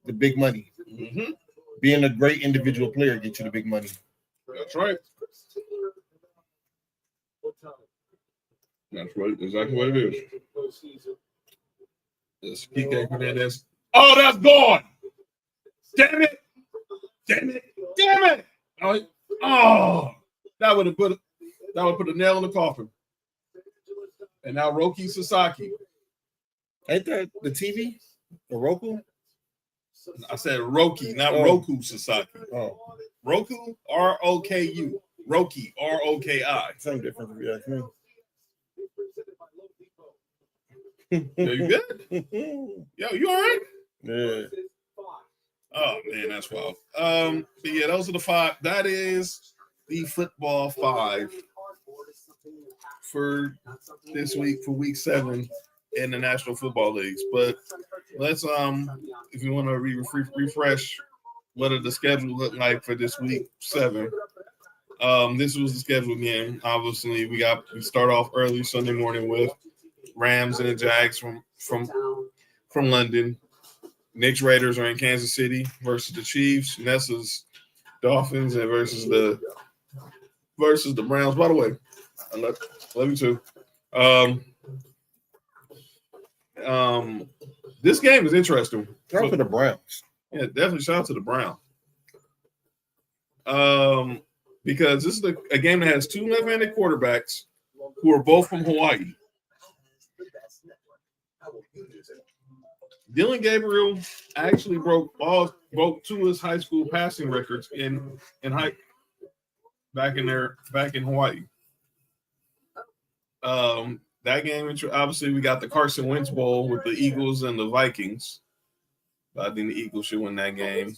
the big money. Mm-hmm. Being a great individual player gets you the big money. That's right. That's exactly what it is. This PK Hernandez. Oh, that's gone. Damn it. Damn it. Damn it. Oh, that would put a nail in the coffin. And now Roki Sasaki. Ain't that the TV? The Roku? I said Roki, not Roku Sasaki. Oh. Roku, R-O-K-U. Roki, R-O-K-I. Same difference if you ask me. Yeah, you good? Yo, you all right? Yeah. Oh man, that's wild. But yeah, those are the five. That is the football five for this week, for week 7 in the National Football Leagues. But let's if you want to refresh what did the schedule look like for this week 7. This was the schedule again. Obviously, we start off early Sunday morning with Rams and the Jags from London. Knicks Raiders are in Kansas City versus the Chiefs. Nessa's Dolphins and versus the Browns. By the way, I love you too. This game is interesting. Shout out to the Browns. Yeah, definitely shout out to the Browns. Because this is a game that has 2 left-handed quarterbacks who are both from Hawaii. Dylan Gabriel actually broke 2 of his high school passing records in back in Hawaii. That game, obviously, we got the Carson Wentz Bowl with the Eagles and the Vikings. I think the Eagles should win that game.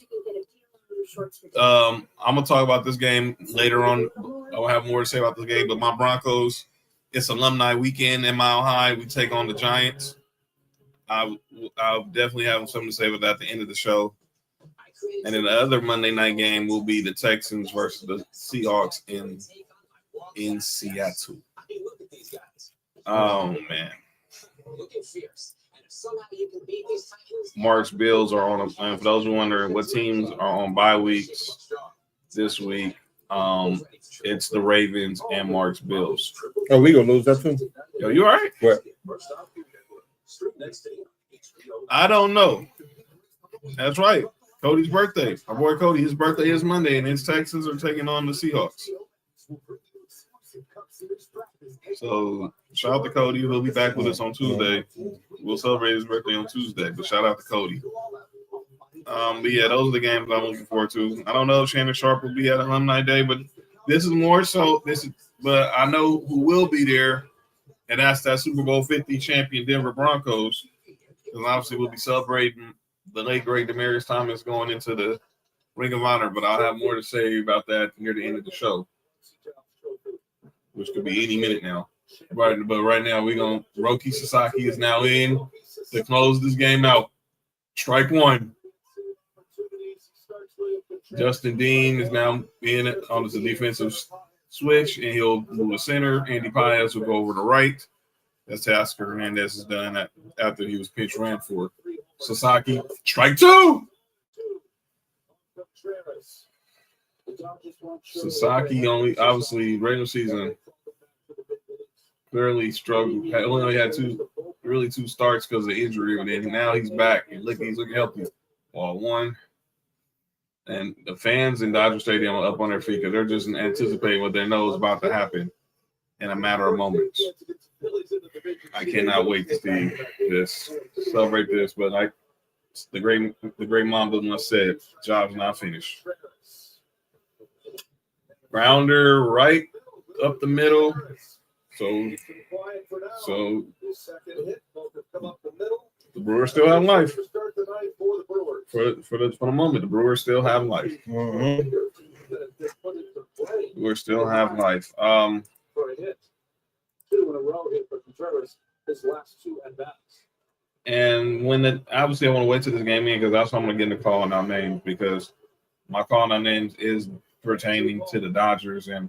I'm gonna talk about this game later on. I'll have more to say about this game, but my Broncos, it's alumni weekend in Mile High. We take on the Giants. I'll definitely have something to say about that at the end of the show. And then the other Monday night game will be the Texans versus the Seahawks in Seattle. Oh man. Mark's Bills are on. And for those who wonder what teams are on bye weeks this week, it's the Ravens and Mark's Bills. Oh, we gonna lose that too? Yo, you all right? What? I don't know. That's right. Cody's birthday. Our boy Cody, his birthday is Monday, and his Texans are taking on the Seahawks. So shout out to Cody. He'll be back with us on Tuesday. We'll celebrate his birthday on Tuesday, but shout out to Cody. But yeah, those are the games I'm looking forward to. I don't know if Shannon Sharp will be at Alumni Day, but this is more so. But I know who will be there, and that's that Super Bowl 50 champion Denver Broncos. Because obviously we'll be celebrating the late great Demaryius Thomas going into the Ring of Honor. But I'll have more to say about that near the end of the show, which could be any minute now. Right, but right now Roki Sasaki is now in to close this game out. Strike one. Justin Dean is now in on the defensive switch, and he'll move to center. Andy Paez will go over to right. That's Tasker Hernandez has done after he was pinch ran for Sasaki. Strike two. Sasaki obviously regular season clearly struggled. He only had two starts because of injury, and then now he's back and he's looking healthy. Ball one. And the fans in Dodger Stadium are up on their feet because they're just anticipating what they know is about to happen in a matter of moments. I cannot wait to see this, celebrate this, but like the great Mamba once said, job's not finished. Grounder right up the middle. So the Brewers still have life. For the moment, the Brewers still have life. Mm-hmm. Brewers still have life. For a hit. 2 in a row hit for Contreras his last 2 at-bats. And obviously I want to wait to this game in because that's why I'm going to get into calling out names, because my calling out names is pertaining to the Dodgers and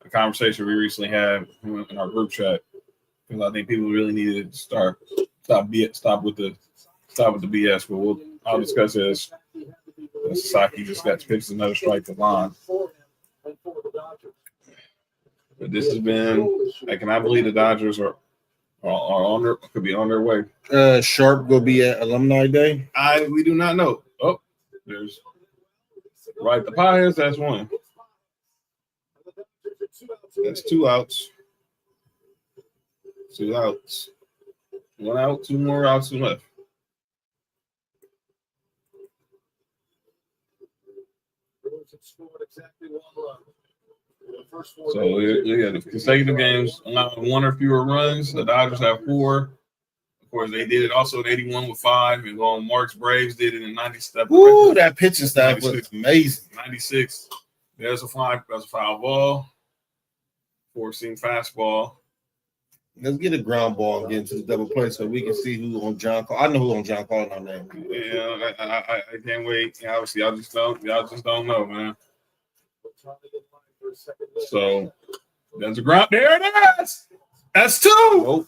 a conversation we recently had in our group chat, because I think people really needed to stop with the BS. But I'll discuss it as Sasaki just got pitched another strike to line. But this has been, I cannot believe the Dodgers are could be on their way. Sharp will be at Alumni Day. We do not know. Oh, there's right the Pies. That's one. That's 2 outs. 2 outs. 1 out, 2 more outs left. So yeah, the consecutive games allowing 1 or fewer runs. The Dodgers have 4. Of course, they did it also in 81 with 5. And on Mark's Braves did it in 97. Ooh, that pitching staff was amazing. 96. There's a foul ball. 4-seam fastball. Let's get a ground ball and get into the double play so we can see who on John Call. I know who on John Call now, man. Yeah, I can't wait. Obviously, y'all just don't know, man. So there's a ground. There it is. That's 2. Nope.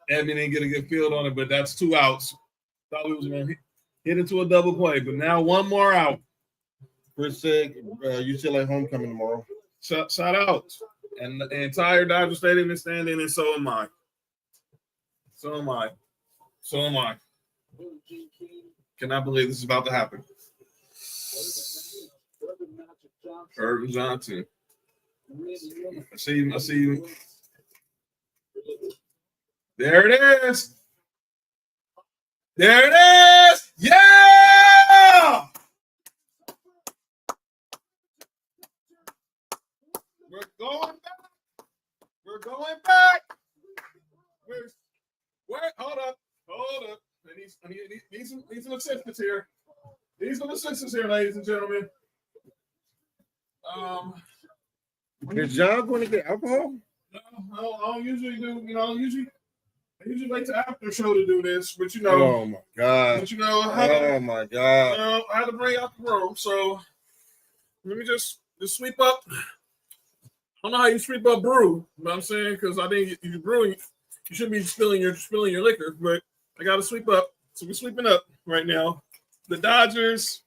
Edmund didn't get a good field on it, but that's 2 outs. Thought we was going to hit into a double play, but now 1 more out. Chris said UCLA homecoming tomorrow. Shout out. And the entire Dodger Stadium is standing, and so am I. So am I. Cannot believe this is about to happen. Irvin Johnson. I see you. There it is. Yeah! We're going back. Hold up. These are the assistants here. Ladies and gentlemen. Is John going to get alcohol? No, I don't usually do. I usually wait to after show to do this, but Oh my God. But oh my God. I had to bring out the room, so let me just sweep up. I don't know how you sweep up brew, you know what I'm saying? Because I think you're brewing, you shouldn't be spilling your liquor, but I got to sweep up. So we're sweeping up right now. The Dodgers,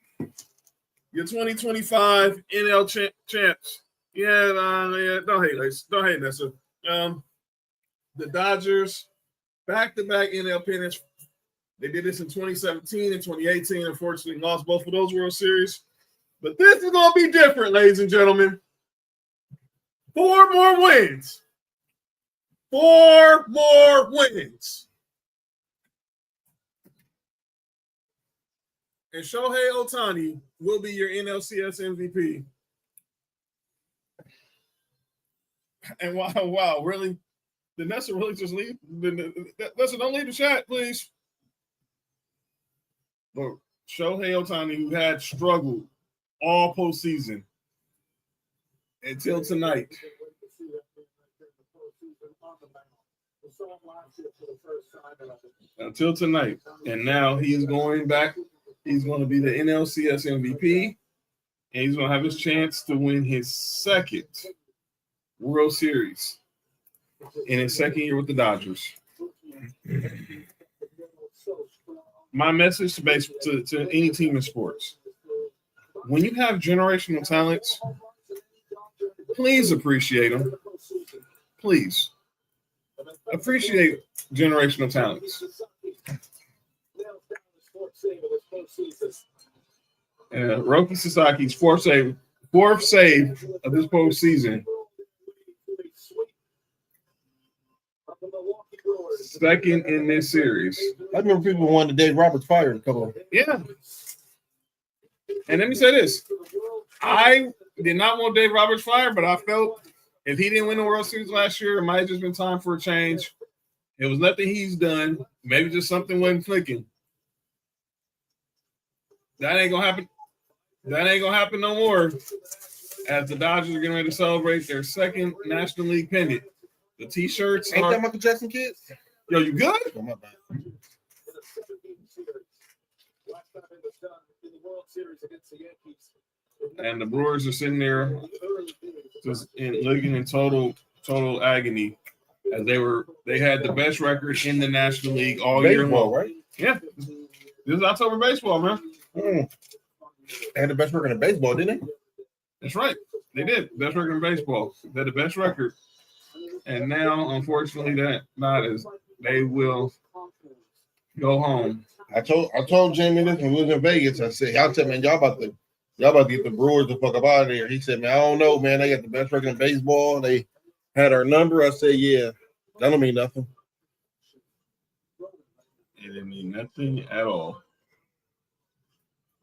your 2025 NL champs. Yeah, don't hate, Lace. Don't hate, Nessa. The Dodgers, back-to-back NL pennants. They did this in 2017 and 2018. Unfortunately, lost both of those World Series. But this is going to be different, ladies and gentlemen. 4 more wins. 4 more wins. And Shohei Ohtani will be your NLCS MVP. And wow, really? Did Nessa really just leave? Nessa, don't leave the chat, please. But Shohei Ohtani, who had struggled all postseason until tonight. Until tonight. And now he's going back. He's going to be the NLCS MVP. And he's going to have his chance to win his second World Series in his second year with the Dodgers. My message to any team in sports: when you have generational talents, please appreciate them. Please appreciate generational talents. Roki Sasaki's fourth save of this postseason. Second in this series. I remember people wanted Dave Roberts fired a couple of. Yeah. And let me say this. I did not want Dave Roberts fired, but I felt if he didn't win the World Series last year, it might have just been time for a change. It was nothing he's done. Maybe just something wasn't clicking. That ain't gonna happen. That ain't gonna happen no more. As the Dodgers are getting ready to celebrate their second National League pennant. The T-shirts Ain't that Michael Jackson kids? Yo, you good? Oh, my bad. And the Brewers are sitting there just looking in total agony as they had the best record in the National League all year long. Right? Yeah. This is October baseball, man. They had the best record in baseball, didn't they? That's right. They did. Best record in baseball. They had the best record. And now, unfortunately, they will go home. I told Jamie this when we was in Vegas. I said, y'all tell man, y'all about to get the Brewers the fuck up out of there. He said, man, I don't know, man. They got the best record in baseball. They had our number. I said, yeah, that don't mean nothing. It didn't mean nothing at all.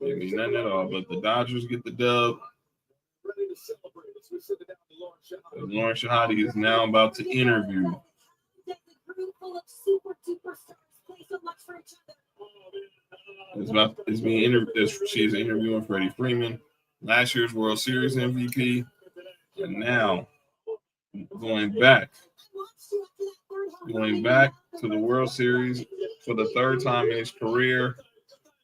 It didn't mean nothing at all. But the Dodgers get the dub. Lauren Shahadi is now about to interview. She's interviewing Freddie Freeman, last year's World Series MVP, and now going back to the World Series for the third time in his career.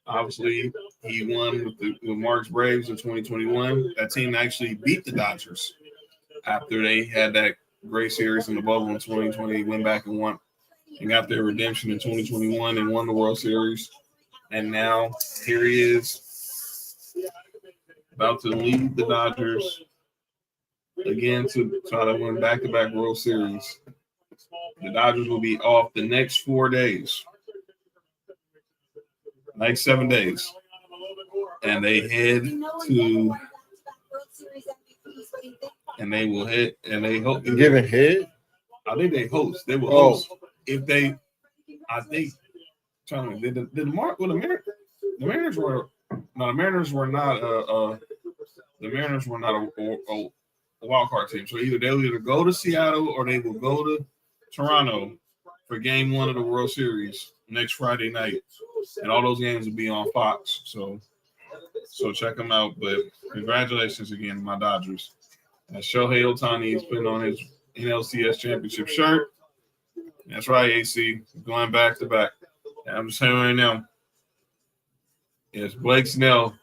Obviously, he won with Mark's Braves in 2021. That team actually beat the Dodgers after they had that great series in the bubble in 2020. Went back and won and got their redemption in 2021 and won the World Series. And now here he is about to lead the Dodgers again to try to win back-to-back World Series. The Dodgers will be off the next 4 days. Next 7 days. And they head to and they will hit and they hope giving head. I think they host. They will host if they. I think. Trying to the Mariners were no, the Mariners were not a wild card team. So they'll go to Seattle or they will go to Toronto for Game 1 of the World Series next Friday night, and all those games will be on Fox. So check them out. But congratulations again to my Dodgers. And Shohei Ohtani is putting on his NLCS championship shirt. That's right, AC, going back to back. And I'm just saying right now, it's Blake Snell,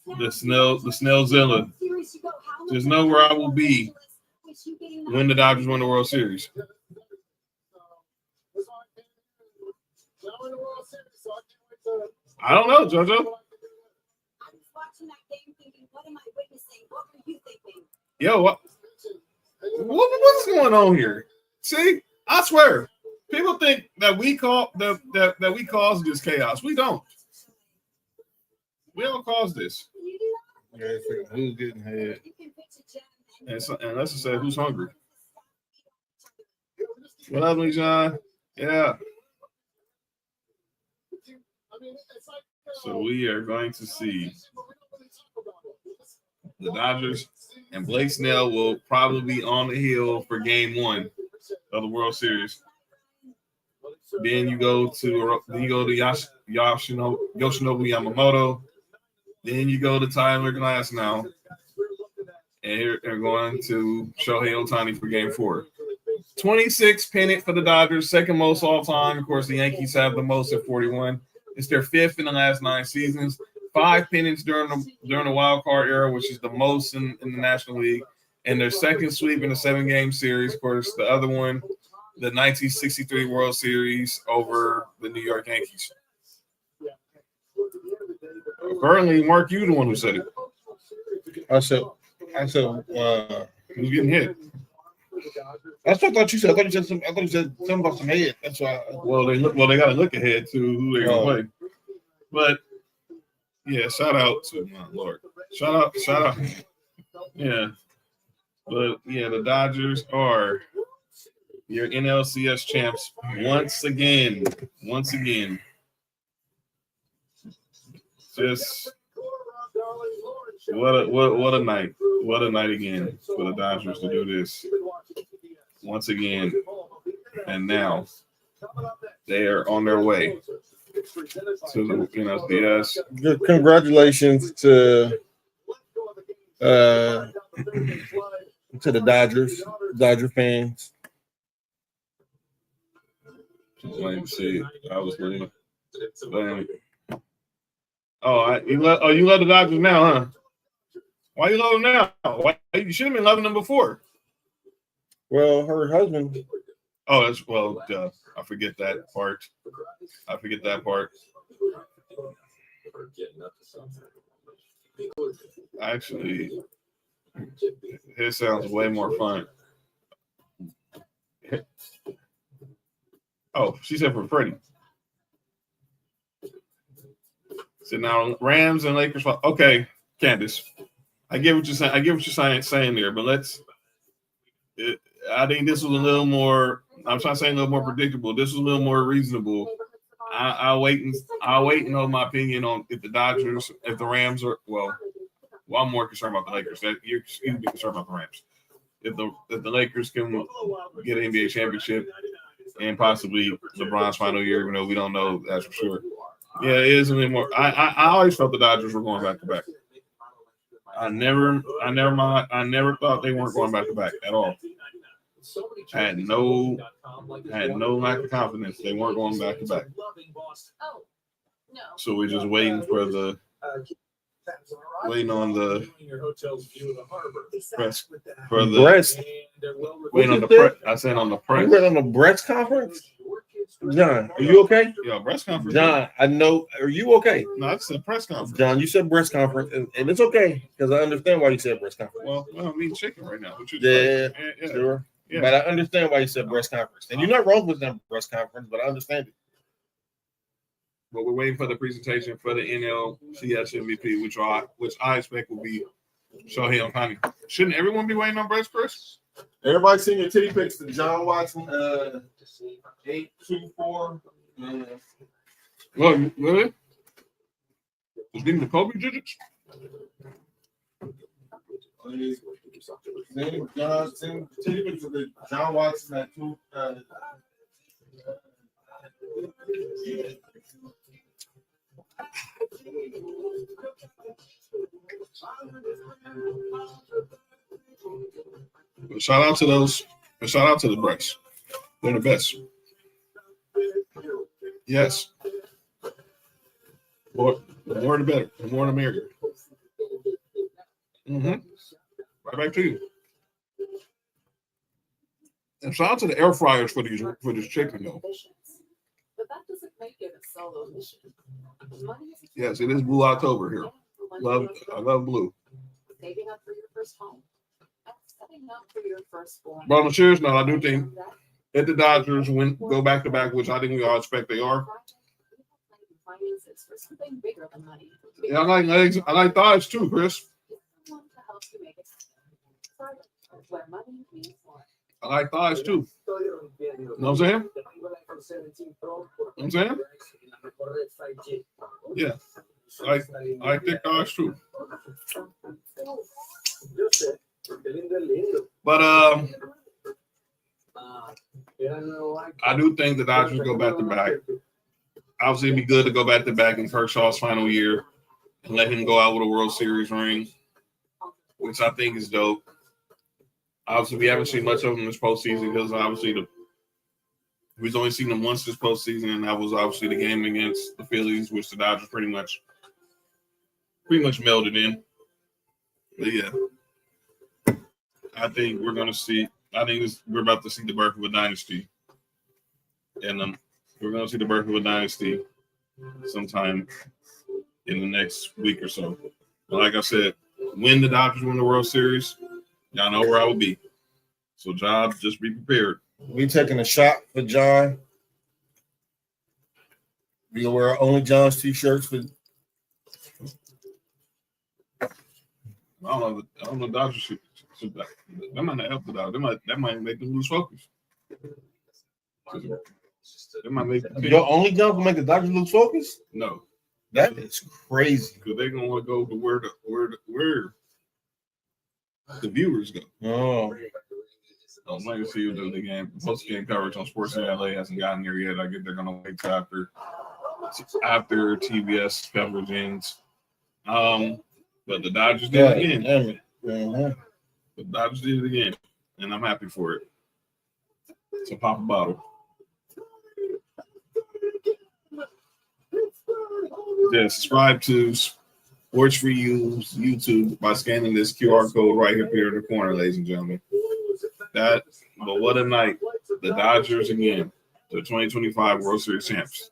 the Snellzilla. Just know where I will be when the Dodgers win the World Series. I don't know, JoJo. I was watching that game thinking, what am I witnessing? What were you thinking? Yo, what's going on here? See, I swear, people think that we cause this chaos. We don't. We don't cause this. Yeah, who's getting head? And let's just say who's hungry. What up, Lee John? Yeah. So we are going to see the Dodgers and Blake Snell will probably be on the hill for Game 1 of the World Series. Then you go to Yoshinobu Yamamoto. Then you go to Tyler Glasnow. And they're going to Shohei Ohtani for Game 4. 26 pennant for the Dodgers, second most all time. Of course, the Yankees have the most at 41. It's their fifth in the last 9 seasons. 5 pennants during the wild card era, which is the most in the National League, and their second sweep in a 7-game series. Of course, the other one, the 1963 World Series over the New York Yankees. Apparently, Mark, you the one who said it. I said, Who's getting hit? that's what I thought you said. I thought you said something about some head. That's why. Well, they got to look ahead to who they're gonna play. But yeah, shout out to my Lord. Shout out. Yeah, but yeah, the Dodgers are your NLCS champs once again. Just what a night. What a night again for the Dodgers to do this once again. And now they are on their way to the NLCS. Good congratulations to the Dodger fans. Just waiting to see. I was waiting. You love the Dodgers now, huh? Why you love them now? Why you should have been loving them before? Well, her husband. Oh, I forget that part. Actually, his sounds way more fun. Oh, she said for Freddie. So now Rams and Lakers. Okay, Candace, I get what you're saying. Saying there, but I think this was a little more. I'm trying to say a little more predictable. This was a little more reasonable. I'll wait and hold my opinion on if the Dodgers, if the Rams are I'm more concerned about the Lakers. You're concerned about the Rams. If the Lakers can get an NBA championship and possibly LeBron's final year, even though we don't know that's for sure. Yeah, it is a little more. I always felt the Dodgers were going back to back. I never thought they weren't going back to back at all. I had no lack of confidence they weren't going back to back. So we're just waiting on the press for the Breast. waiting on the press. I said on the press. You read on the breast conference? John, are you okay? Yeah, press conference. John, I know. Are you okay? No, it's a press conference. John, you said breast conference, and it's okay because I understand why you said breast conference. Well, I'm eating chicken right now. Yeah, yeah, sure. Yeah. But I understand why you said breast conference, and you're not wrong with them breast conference, but I understand it. But we're waiting for the presentation for the NLCS MVP, which I expect will be Shohei Ohtani. Shouldn't everyone be waiting on breast, Chris? Everybody send your titty pics to John Watson 824. Well, really? Is getting the Kobe digits? Send titty pics to John Watson at 2. Shout out to those. Shout out to the Brecks. They're the best. Yes. The more the better. The more the merrier. Right back to you. And shout out to the air fryers for this chicken though. But that doesn't make it a solo mission. Yes, it is Blue October here. I love blue. Saving up for your first home. Setting up for your firstborn. But on a serious note, I do think if the Dodgers go back to back, which I think we all expect they are. Yeah, I like thighs too, Chris. I like thighs too. You know what I'm saying? Yeah. I like thick thighs too. But I do think the Dodgers go back to back. Obviously, it'd be good to go back to back in Kershaw's final year and let him go out with a World Series ring, which I think is dope. Obviously, we haven't seen much of him this postseason because obviously we've only seen him once this postseason, and that was obviously the game against the Phillies, which the Dodgers pretty much pretty much melded in. But yeah, I think we're gonna see. We're about to see the birth of a dynasty, and we're gonna see the birth of a dynasty sometime in the next week or so. But like I said, when the Dodgers win the World Series, y'all know where I will be. So, Job, just be prepared. We taking a shot for John. We'll wear only John's t-shirts for. I don't know. Dodgers should that might not help the Dodgers. That might make them lose focus. That might make Your only John can make the Dodgers lose focus? No. That is crazy. Because they're gonna want to go to where the viewers go. Oh. I'm waiting to see who does the game. Post game coverage on Sports4U LA hasn't gotten here yet. I get they're gonna wait till after TBS coverage ends. But the Dodgers did it again. Damn it. Uh-huh. The Dodgers did it again, and I'm happy for it. So pop a bottle. Yeah, subscribe to Sports4U's YouTube by scanning this QR code right here in the corner, ladies and gentlemen. But what a night. The Dodgers again, the 2025 World Series champs.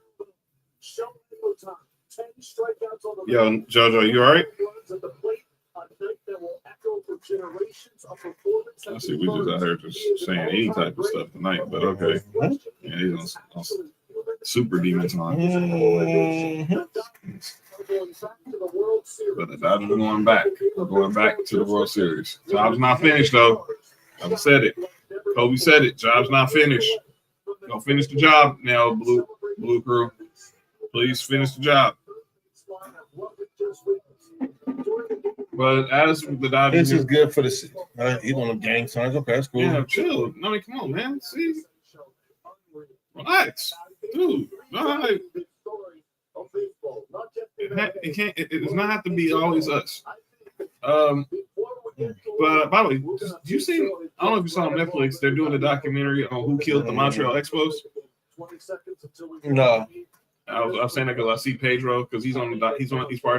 Yo, JoJo, you all right? I see we just out here just saying any type of stuff tonight, but okay. Yeah, he's on super demon time. But the Dodgers are going back to the World Series. Job's not finished, though. I said it. Kobe said it. Job's not finished. Go finish the job now, Blue Crew. Please finish the job. But as the Dodgers, this is good for the city. He's on the gang signs. Okay, that's cool. Yeah, chill. I mean, come on, man. See, relax, dude. All right. It does not have to be always us. But by the way, do you see? I don't know if you saw on Netflix. They're doing a documentary on who killed the Montreal Expos. No. I was saying that because I see Pedro because he's part of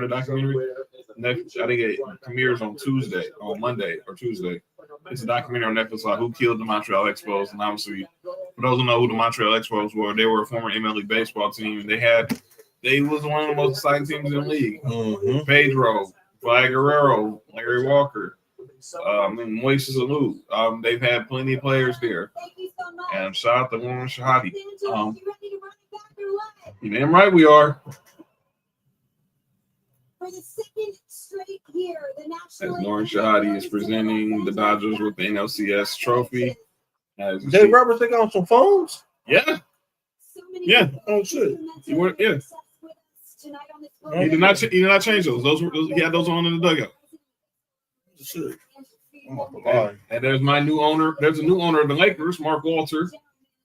the documentary. I think it premieres on Monday or Tuesday. It's a documentary on Netflix on who killed the Montreal Expos, and obviously, for those who know who the Montreal Expos were, they were a former MLB baseball team, and they was one of the most exciting teams in the league. Mm-hmm. Pedro, Vlad Guerrero, Larry Walker, Moises Alou. They've had plenty of players there. And shout out to Lauren Shahadi. You damn right we are. For the second straight year, the National As Lauren Shahadi is presenting the Dodgers with the NLCS trophy. Jay Roberts, they got on some phones? Yeah. Yeah. Oh, shit. Yeah. He did not change those. He had those on in the dugout. Shit. And there's my new owner. There's a new owner of the Lakers, Mark Walter. Of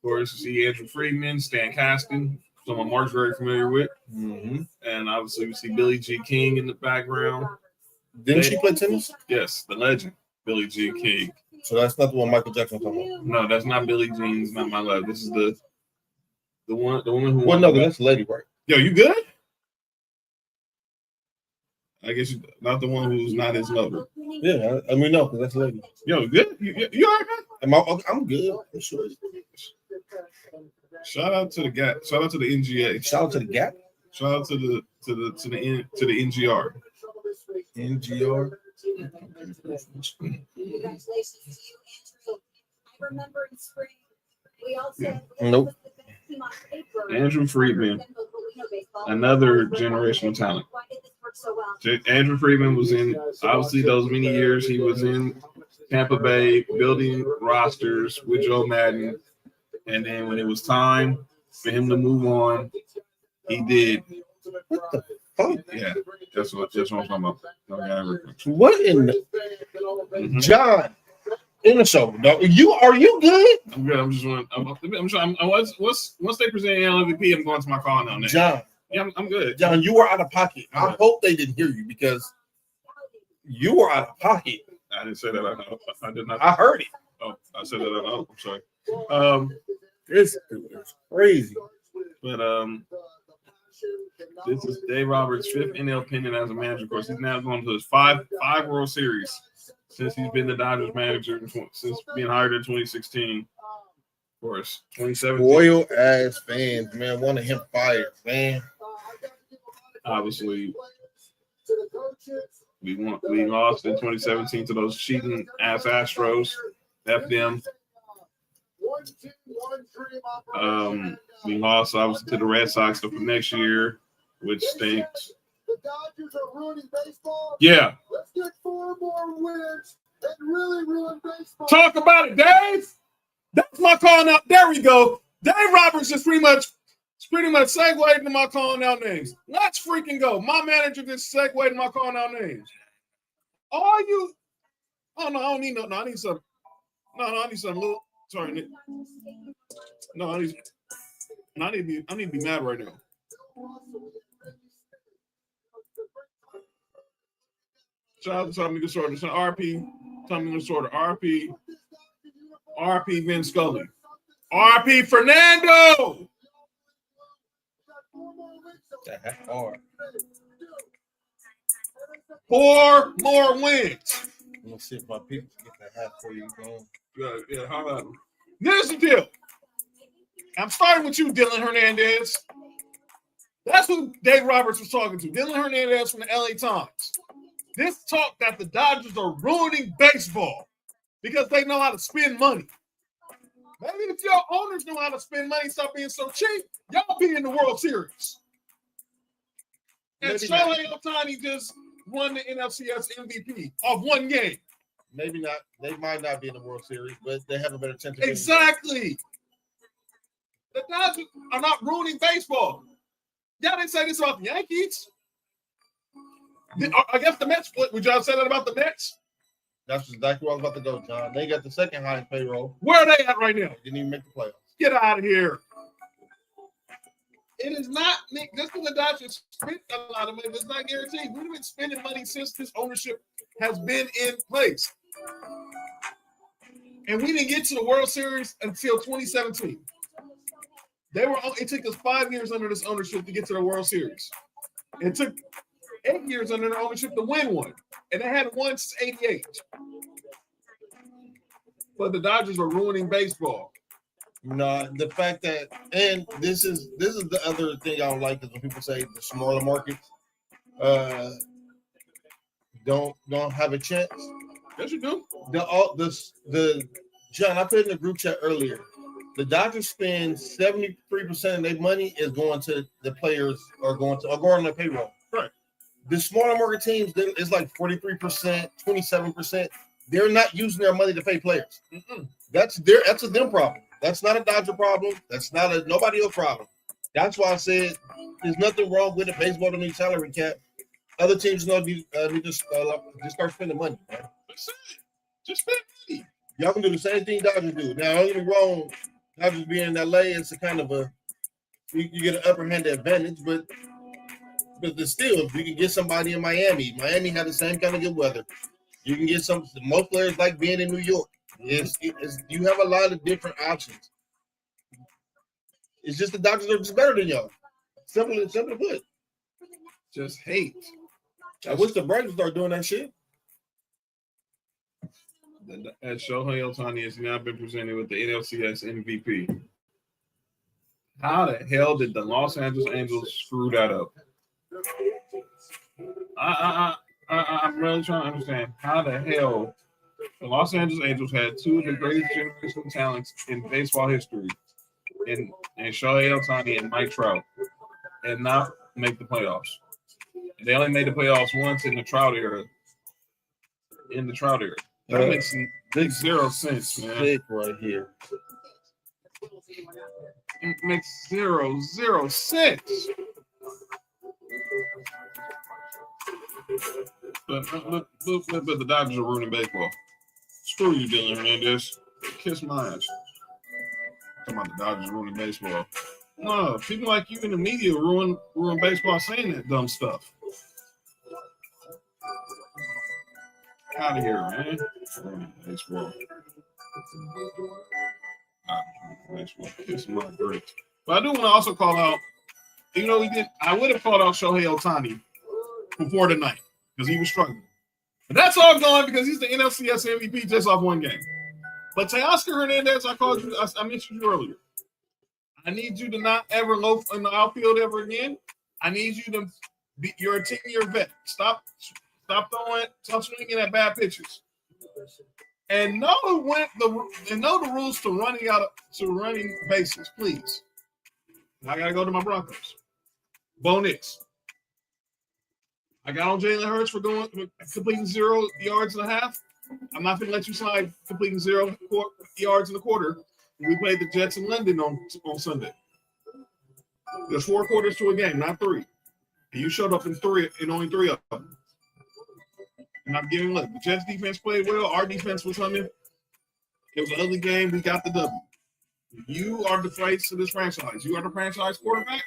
course, you see Andrew Friedman, Stan Kasten, someone Mark's very familiar with. Mm-hmm. And obviously, we see Billie Jean King in the background. Didn't she play tennis? Yes, the legend, Billie Jean King. So that's not the one Michael Jackson was talking about. No, that's not Billie Jean's Not My Love. This is the woman who. Well, no, that's the lady, right? Yo, you good? I guess you're not the one who's not his lover. Yeah, I mean, no, because that's the lady. Yo, good? You all right, I'm good. I'm sure. Shout out to the Gap. Shout out to the NGA. Shout out to the Gap. Shout out to the NGR. NGR. Congratulations to you, Andrew. I remember in spring, we all said Nope. Andrew Friedman, another generational talent. Andrew Friedman was in, obviously, those many years. He was in Tampa Bay building rosters with Joe Madden. And then when it was time for him to move on, he did. What the fuck? Yeah, that's what I'm talking about. What in the John in the show? Are you good? I'm good. I'm just once they present LVP, I'm going to my call now. John. Yeah, I'm good. John, you were out of pocket. I hope they didn't hear you because you were out of pocket. I didn't say that. I did not. I heard it. Oh, I said that. I'm sorry. This is crazy. But This is Dave Roberts' 5th NL pennant as a manager. Of course, he's now going to his five World Series since he's been the Dodgers manager since being hired in 2016. Of course, 2017. Loyal ass fans, man, wanted him fired, man. Obviously, we lost in 2017 to those cheating ass Astros. F them. We lost obviously to the Red Sox for next year, which stinks. Yeah. Let's get 4 more wins and really ruin baseball. Talk about it, Dave. That's my call now. There we go. Dave Roberts is pretty much segued into my calling out names. Let's freaking go. My manager just segued into my calling out names. Are you? Oh no, I don't need no. I need some. No, I need some little. Sorry, Nick. No, I need to be mad right now. Shout out to Tommy Disorder. RP, Tommy Disorder. RP Vin Scully. RP Fernando. That's hard. 4 more wins. I'm gonna see if my people can get that half for you going. Yeah, how about it? Here's the deal. I'm starting with you, Dylan Hernandez. That's who Dave Roberts was talking to. Dylan Hernandez from the LA Times. This talk that the Dodgers are ruining baseball because they know how to spend money. Maybe if your owners know how to spend money, stop being so cheap, y'all be in the World Series. And Shohei Ohtani just won the NLCS MVP of 1 game. Maybe not. They might not be in the World Series, but they have a better chance. Exactly. The Dodgers are not ruining baseball. Y'all didn't say this about the Yankees. I guess the Mets. Would y'all say that about the Mets? That's exactly where I was about to go, John. They got the second highest payroll. Where are they at right now? Didn't even make the playoffs. Get out of here. It is not, Nick. Just because the Dodgers spent a lot of money does not guarantee. We've been spending money since this ownership has been in place. And we didn't get to the World Series until 2017. It took us 5 years under this ownership to get to the World Series. It took 8 years under the ownership to win one. And they hadn't won since 88. But the Dodgers are ruining baseball. No, the fact that, and this is the other thing I don't like is when people say the smaller markets don't have a chance. Yes, you do. The John, I put in the group chat earlier. The Dodgers spend 73% of their money is going to the players or going on their payroll. Right. The smaller market teams, it's like 43%, 27%. They're not using their money to pay players. That's a them problem. That's not a Dodger problem. That's not a nobody else problem. That's why I said there's nothing wrong with it. Baseball don't need salary cap. Other teams need to start spending money. Man. Just spend money. Y'all can do the same thing Dodgers do. Now, don't get me wrong. Dodgers being in LA, it's a kind of you get an upper hand advantage, but still, if you can get somebody in Miami had the same kind of good weather. You can get most players like being in New York. You have a lot of different options. It's just the Dodgers are just better than y'all. Simple to put. Just hate. I wish the Braves start doing that shit. As Shohei Ohtani has now been presented with the NLCS MVP. How the hell did the Los Angeles Angels screw that up? I'm really trying to understand how the hell the Los Angeles Angels had 2 of the greatest generational talents in baseball history, in Shohei Ohtani and Mike Trout, and not make the playoffs. They only made the playoffs once in the Trout era. That makes zero sense, man. Sick right here. It makes zero sense. But the Dodgers are ruining baseball. Screw you, Dylan Hernandez. Kiss my ass. Talking about the Dodgers ruining baseball. No, people like you in the media ruin baseball saying that dumb stuff. Out of here, man. Baseball. Baseball. Kiss my grits. But I do want to also call out he did. I would have called out Shohei Ohtani before tonight because he was struggling. But that's all gone because he's the NLCS MVP just off one game. But Teoscar Hernandez, I mentioned you earlier. I need you to not ever loaf in the outfield ever again. I need you to be you're a 10-year vet. Stop swinging at bad pitches. And know the rules to running bases, please. I gotta go to my Broncos. Bo Nix. I got on Jalen Hurts for completing 0 yards and a half. I'm not gonna let you slide completing 0 yards in a quarter. We played the Jets in London on Sunday. There's 4 quarters to a game, not 3. And you showed up in only 3 of them. And I'm giving look. The Jets defense played well. Our defense was coming. It was an ugly game. We got the W. You are the face of this franchise. You are the franchise quarterback.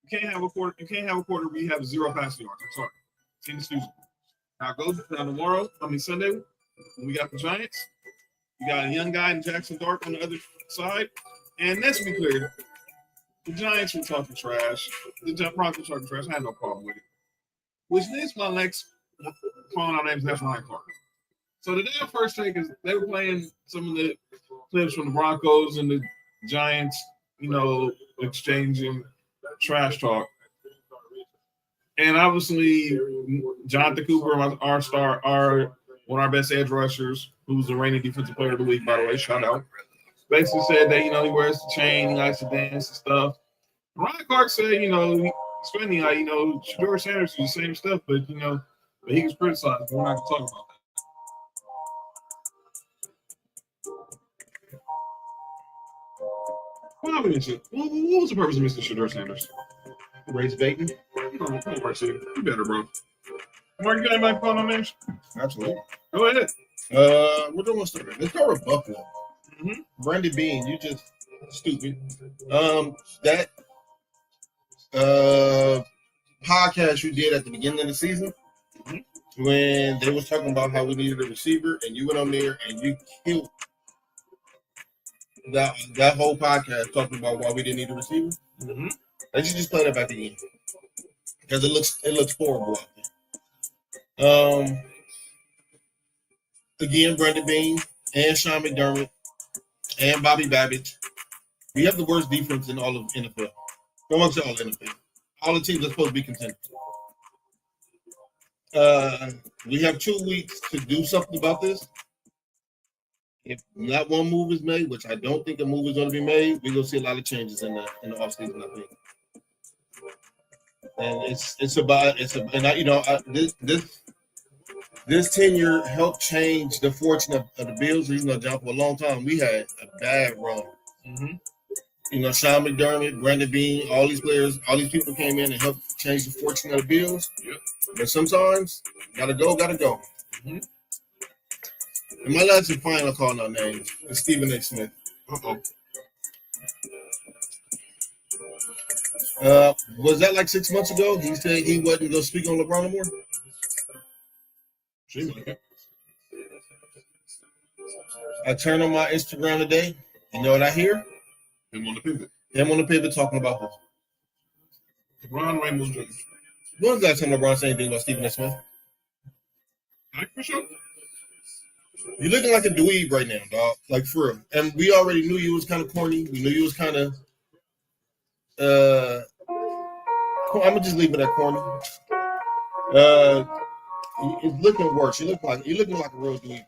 You can't have a quarter where you have 0 passing yards. I'm sorry. It's inexcusable. Now go tomorrow. Sunday. We got the Giants. You got a young guy in Jackson Dart on the other side. And let's be clear. The Giants were talking trash. The Broncos were talking trash. I had no problem with it. Which leads my next calling our names. That's Ryan Clark. So the day of first take is they were playing some of the clips from the Broncos and the Giants, exchanging trash talk. And obviously, Jonathan Cooper, our star, one of our best edge rushers, who's the reigning defensive player of the week, by the way, shout out. Basically said that, he wears the chain, he likes to dance and stuff. Ryan Clark said, spending like, George Sanders is the same stuff, but he was criticized. We're not going to talk about that. What was the purpose of Mr. Shedeur Sanders? Raise bacon. You better, bro. Mark, you got anybody calling on names? Absolutely. Go ahead. We're doing stuff. Let's go with Buffalo. Mm-hmm. Brandy Bean, you just stupid. That podcast you did at the beginning of the season, when they was talking about how we needed a receiver, and you went on there and you killed that whole podcast talking about why we didn't need a receiver. Mm-hmm. They should just play that back again because it looks horrible out there. Again, Brandon Bean and Sean McDermott and Bobby Babbage. We have the worst defense in all of NFL. Amongst all NFL. All the teams are supposed to be contenders. We have 2 weeks to do something about this. If not one move is made, which I don't think a move is going to be made, we're going to see a lot of changes in the offseason, I think. And this tenure helped change the fortune of the Bills. John, for a long time, we had a bad run. Mm-hmm. Sean McDermott, Brandon Bean, all these players, all these people came in and helped change the fortune of the Bills. Yep. But sometimes, gotta go. Mm-hmm. And my last and final call out names is Stephen A. Smith. Was that like 6 months ago? He said he wasn't going to speak on LeBron anymore? I turned on my Instagram today. You know what I hear? Him on the pivot. Talking about who? LeBron Rainbow Jr. When was the last time LeBron said anything about Stephen A. Smith? For sure. You're looking like a dweeb right now, dog. Like, for real. And we already knew you was kind of corny. We knew you was kind of I'm gonna just leave it at corny. It's looking worse. You're looking like a real dweeb.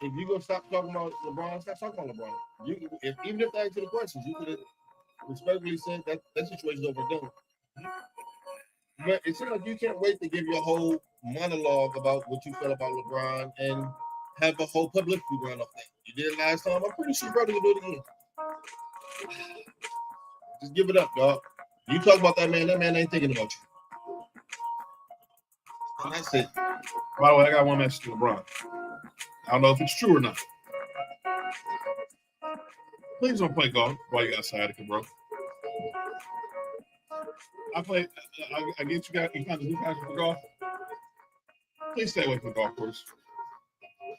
If you gonna stop talking about LeBron, stop talking about LeBron. Even if they ask you the questions, you could have respectfully said that situation's overdone. But it seems like you can't wait to give your whole monologue about what you felt about LeBron and have a whole publicity run off that. You did it last time. I'm pretty sure brother will do it again. Just give it up, dog. You talk about that man ain't thinking about you. And that's it. By the way, I got one message to LeBron. I don't know if it's true or not. Please don't play golf while you're outside of it, bro. I get you kind of new passion for golf. Please stay away from the golf course.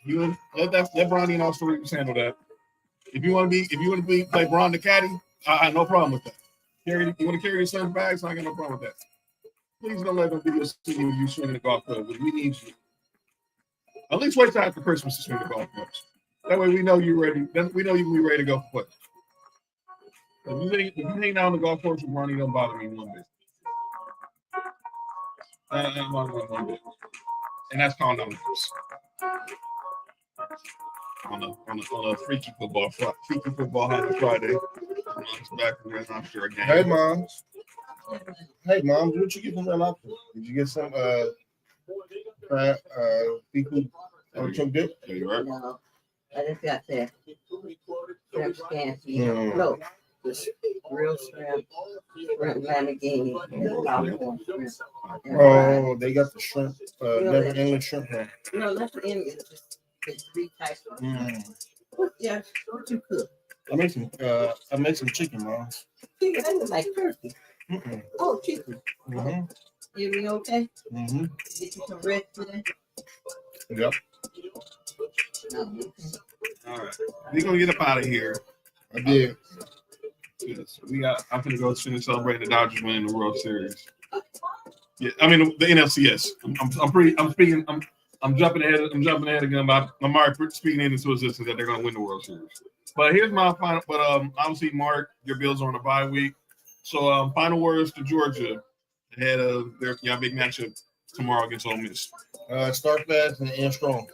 You let Bronny and Austin Reeves handle that. If you want to play Bron the caddy, I have no problem with that. You want to carry your son's bags? So I got no problem with that. Please don't let them be your senior you swing in the golf club. We need you. At least wait till after Christmas to swing the golf clubs. That way we know you're ready. Then we know you will be ready to go for play. If you hang out on the golf course with Ronnie, don't bother me one bit. One bit. And that's calling on a freaky football Friday. Mom's back from there, I'm sure again. Hey, moms. Hey, moms, what you get from that lobster? Did you get some seafood choke dip? Yeah, you right. No, I just got that shrimp scampi. No, the real shrimp lamborghini, and popcorn shrimp. Oh, they got the shrimp, never ending shrimp. No, that's the Indian. It's 3 types of Yeah, what you cook? I made some chicken, moms. Chicken, that was like turkey. Oh, chicken. Mm-hmm. You be okay? Mm-hmm. Get you some rest today? Yep. No, okay. All right. We're gonna get up out of here. I did. Yes. I'm gonna go finish celebrating the Dodgers winning the World Series. Yeah, I mean the NLCS. I'm jumping ahead again. I'm already speaking into existence that they're gonna win the World Series. But here's my final. But obviously, Mark, your Bills are on a bye week. So final words to Georgia ahead of their big matchup tomorrow against Ole Miss. Start fast and end strong.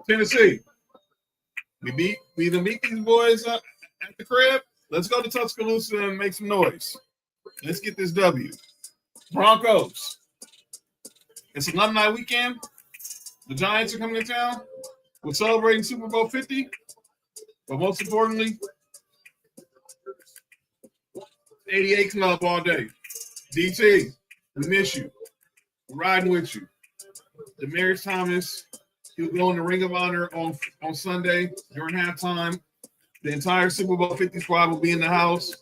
Tennessee. We done beat these boys up at the crib. Let's go to Tuscaloosa and make some noise. Let's get this W. Broncos. It's alumni weekend. The Giants are coming to town. We're celebrating Super Bowl 50. But most importantly, 88 Club all day. DT, we miss you. We're riding with you. Demaryius Thomas, he'll go in the Ring of Honor on Sunday during halftime. The entire Super Bowl 50 squad will be in the house.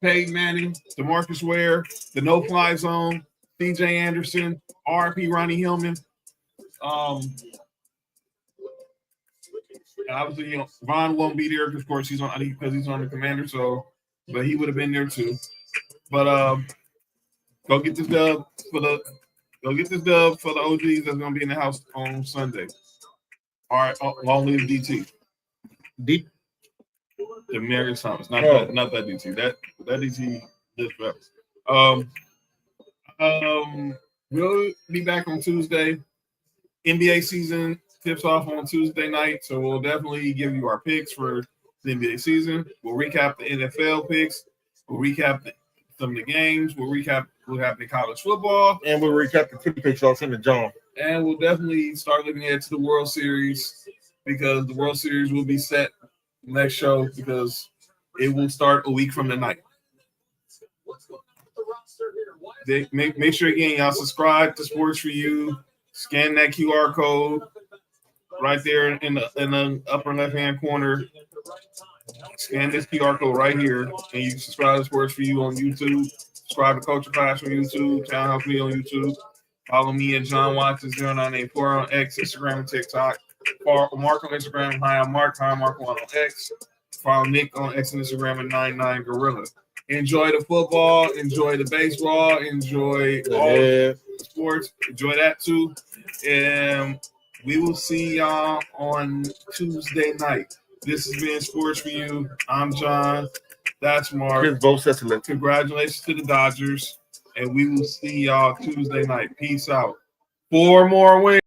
Peyton Manning, DeMarcus Ware, the no-fly zone, C.J. Anderson, AARP Ronnie Hillman. Obviously, Ron won't be there because, of course, he's on the Commander. But he would have been there too. But go get this dub for the OGs that's gonna be in the house on Sunday. All right, long live DT. Demaryius Thomas, not that DT. That DT lives forever. We'll be back on Tuesday. NBA season tips off on Tuesday night, so we'll definitely give you our picks for the NBA season. We'll recap the NFL picks. We'll recap some of the games. We'll recap what happened in college football. And we'll recap the two picks off in the John. And we'll definitely start looking ahead to the World Series because the World Series will be set next show because it will start a week from tonight. Make sure, again, y'all subscribe to Sports4U. Scan that QR code right there in the upper left-hand corner. Scan this QR code right here, and you can subscribe to Sports4U on YouTube. Subscribe to Culture Clash on YouTube. Townhouse Me on YouTube. Follow me at John Watson 0984 on X, Instagram, and TikTok. Follow Mark on Instagram. Hi, I'm Mark. Hi, I'm Mark1 on X. Follow Nick on X and Instagram at 99gorilla. Enjoy the football. Enjoy the baseball. Enjoy all the sports. Enjoy that too. And we will see y'all on Tuesday night. This has been Sports4U. I'm John. That's Mark. Congratulations to the Dodgers. And we will see y'all Tuesday night. Peace out. 4 more wins.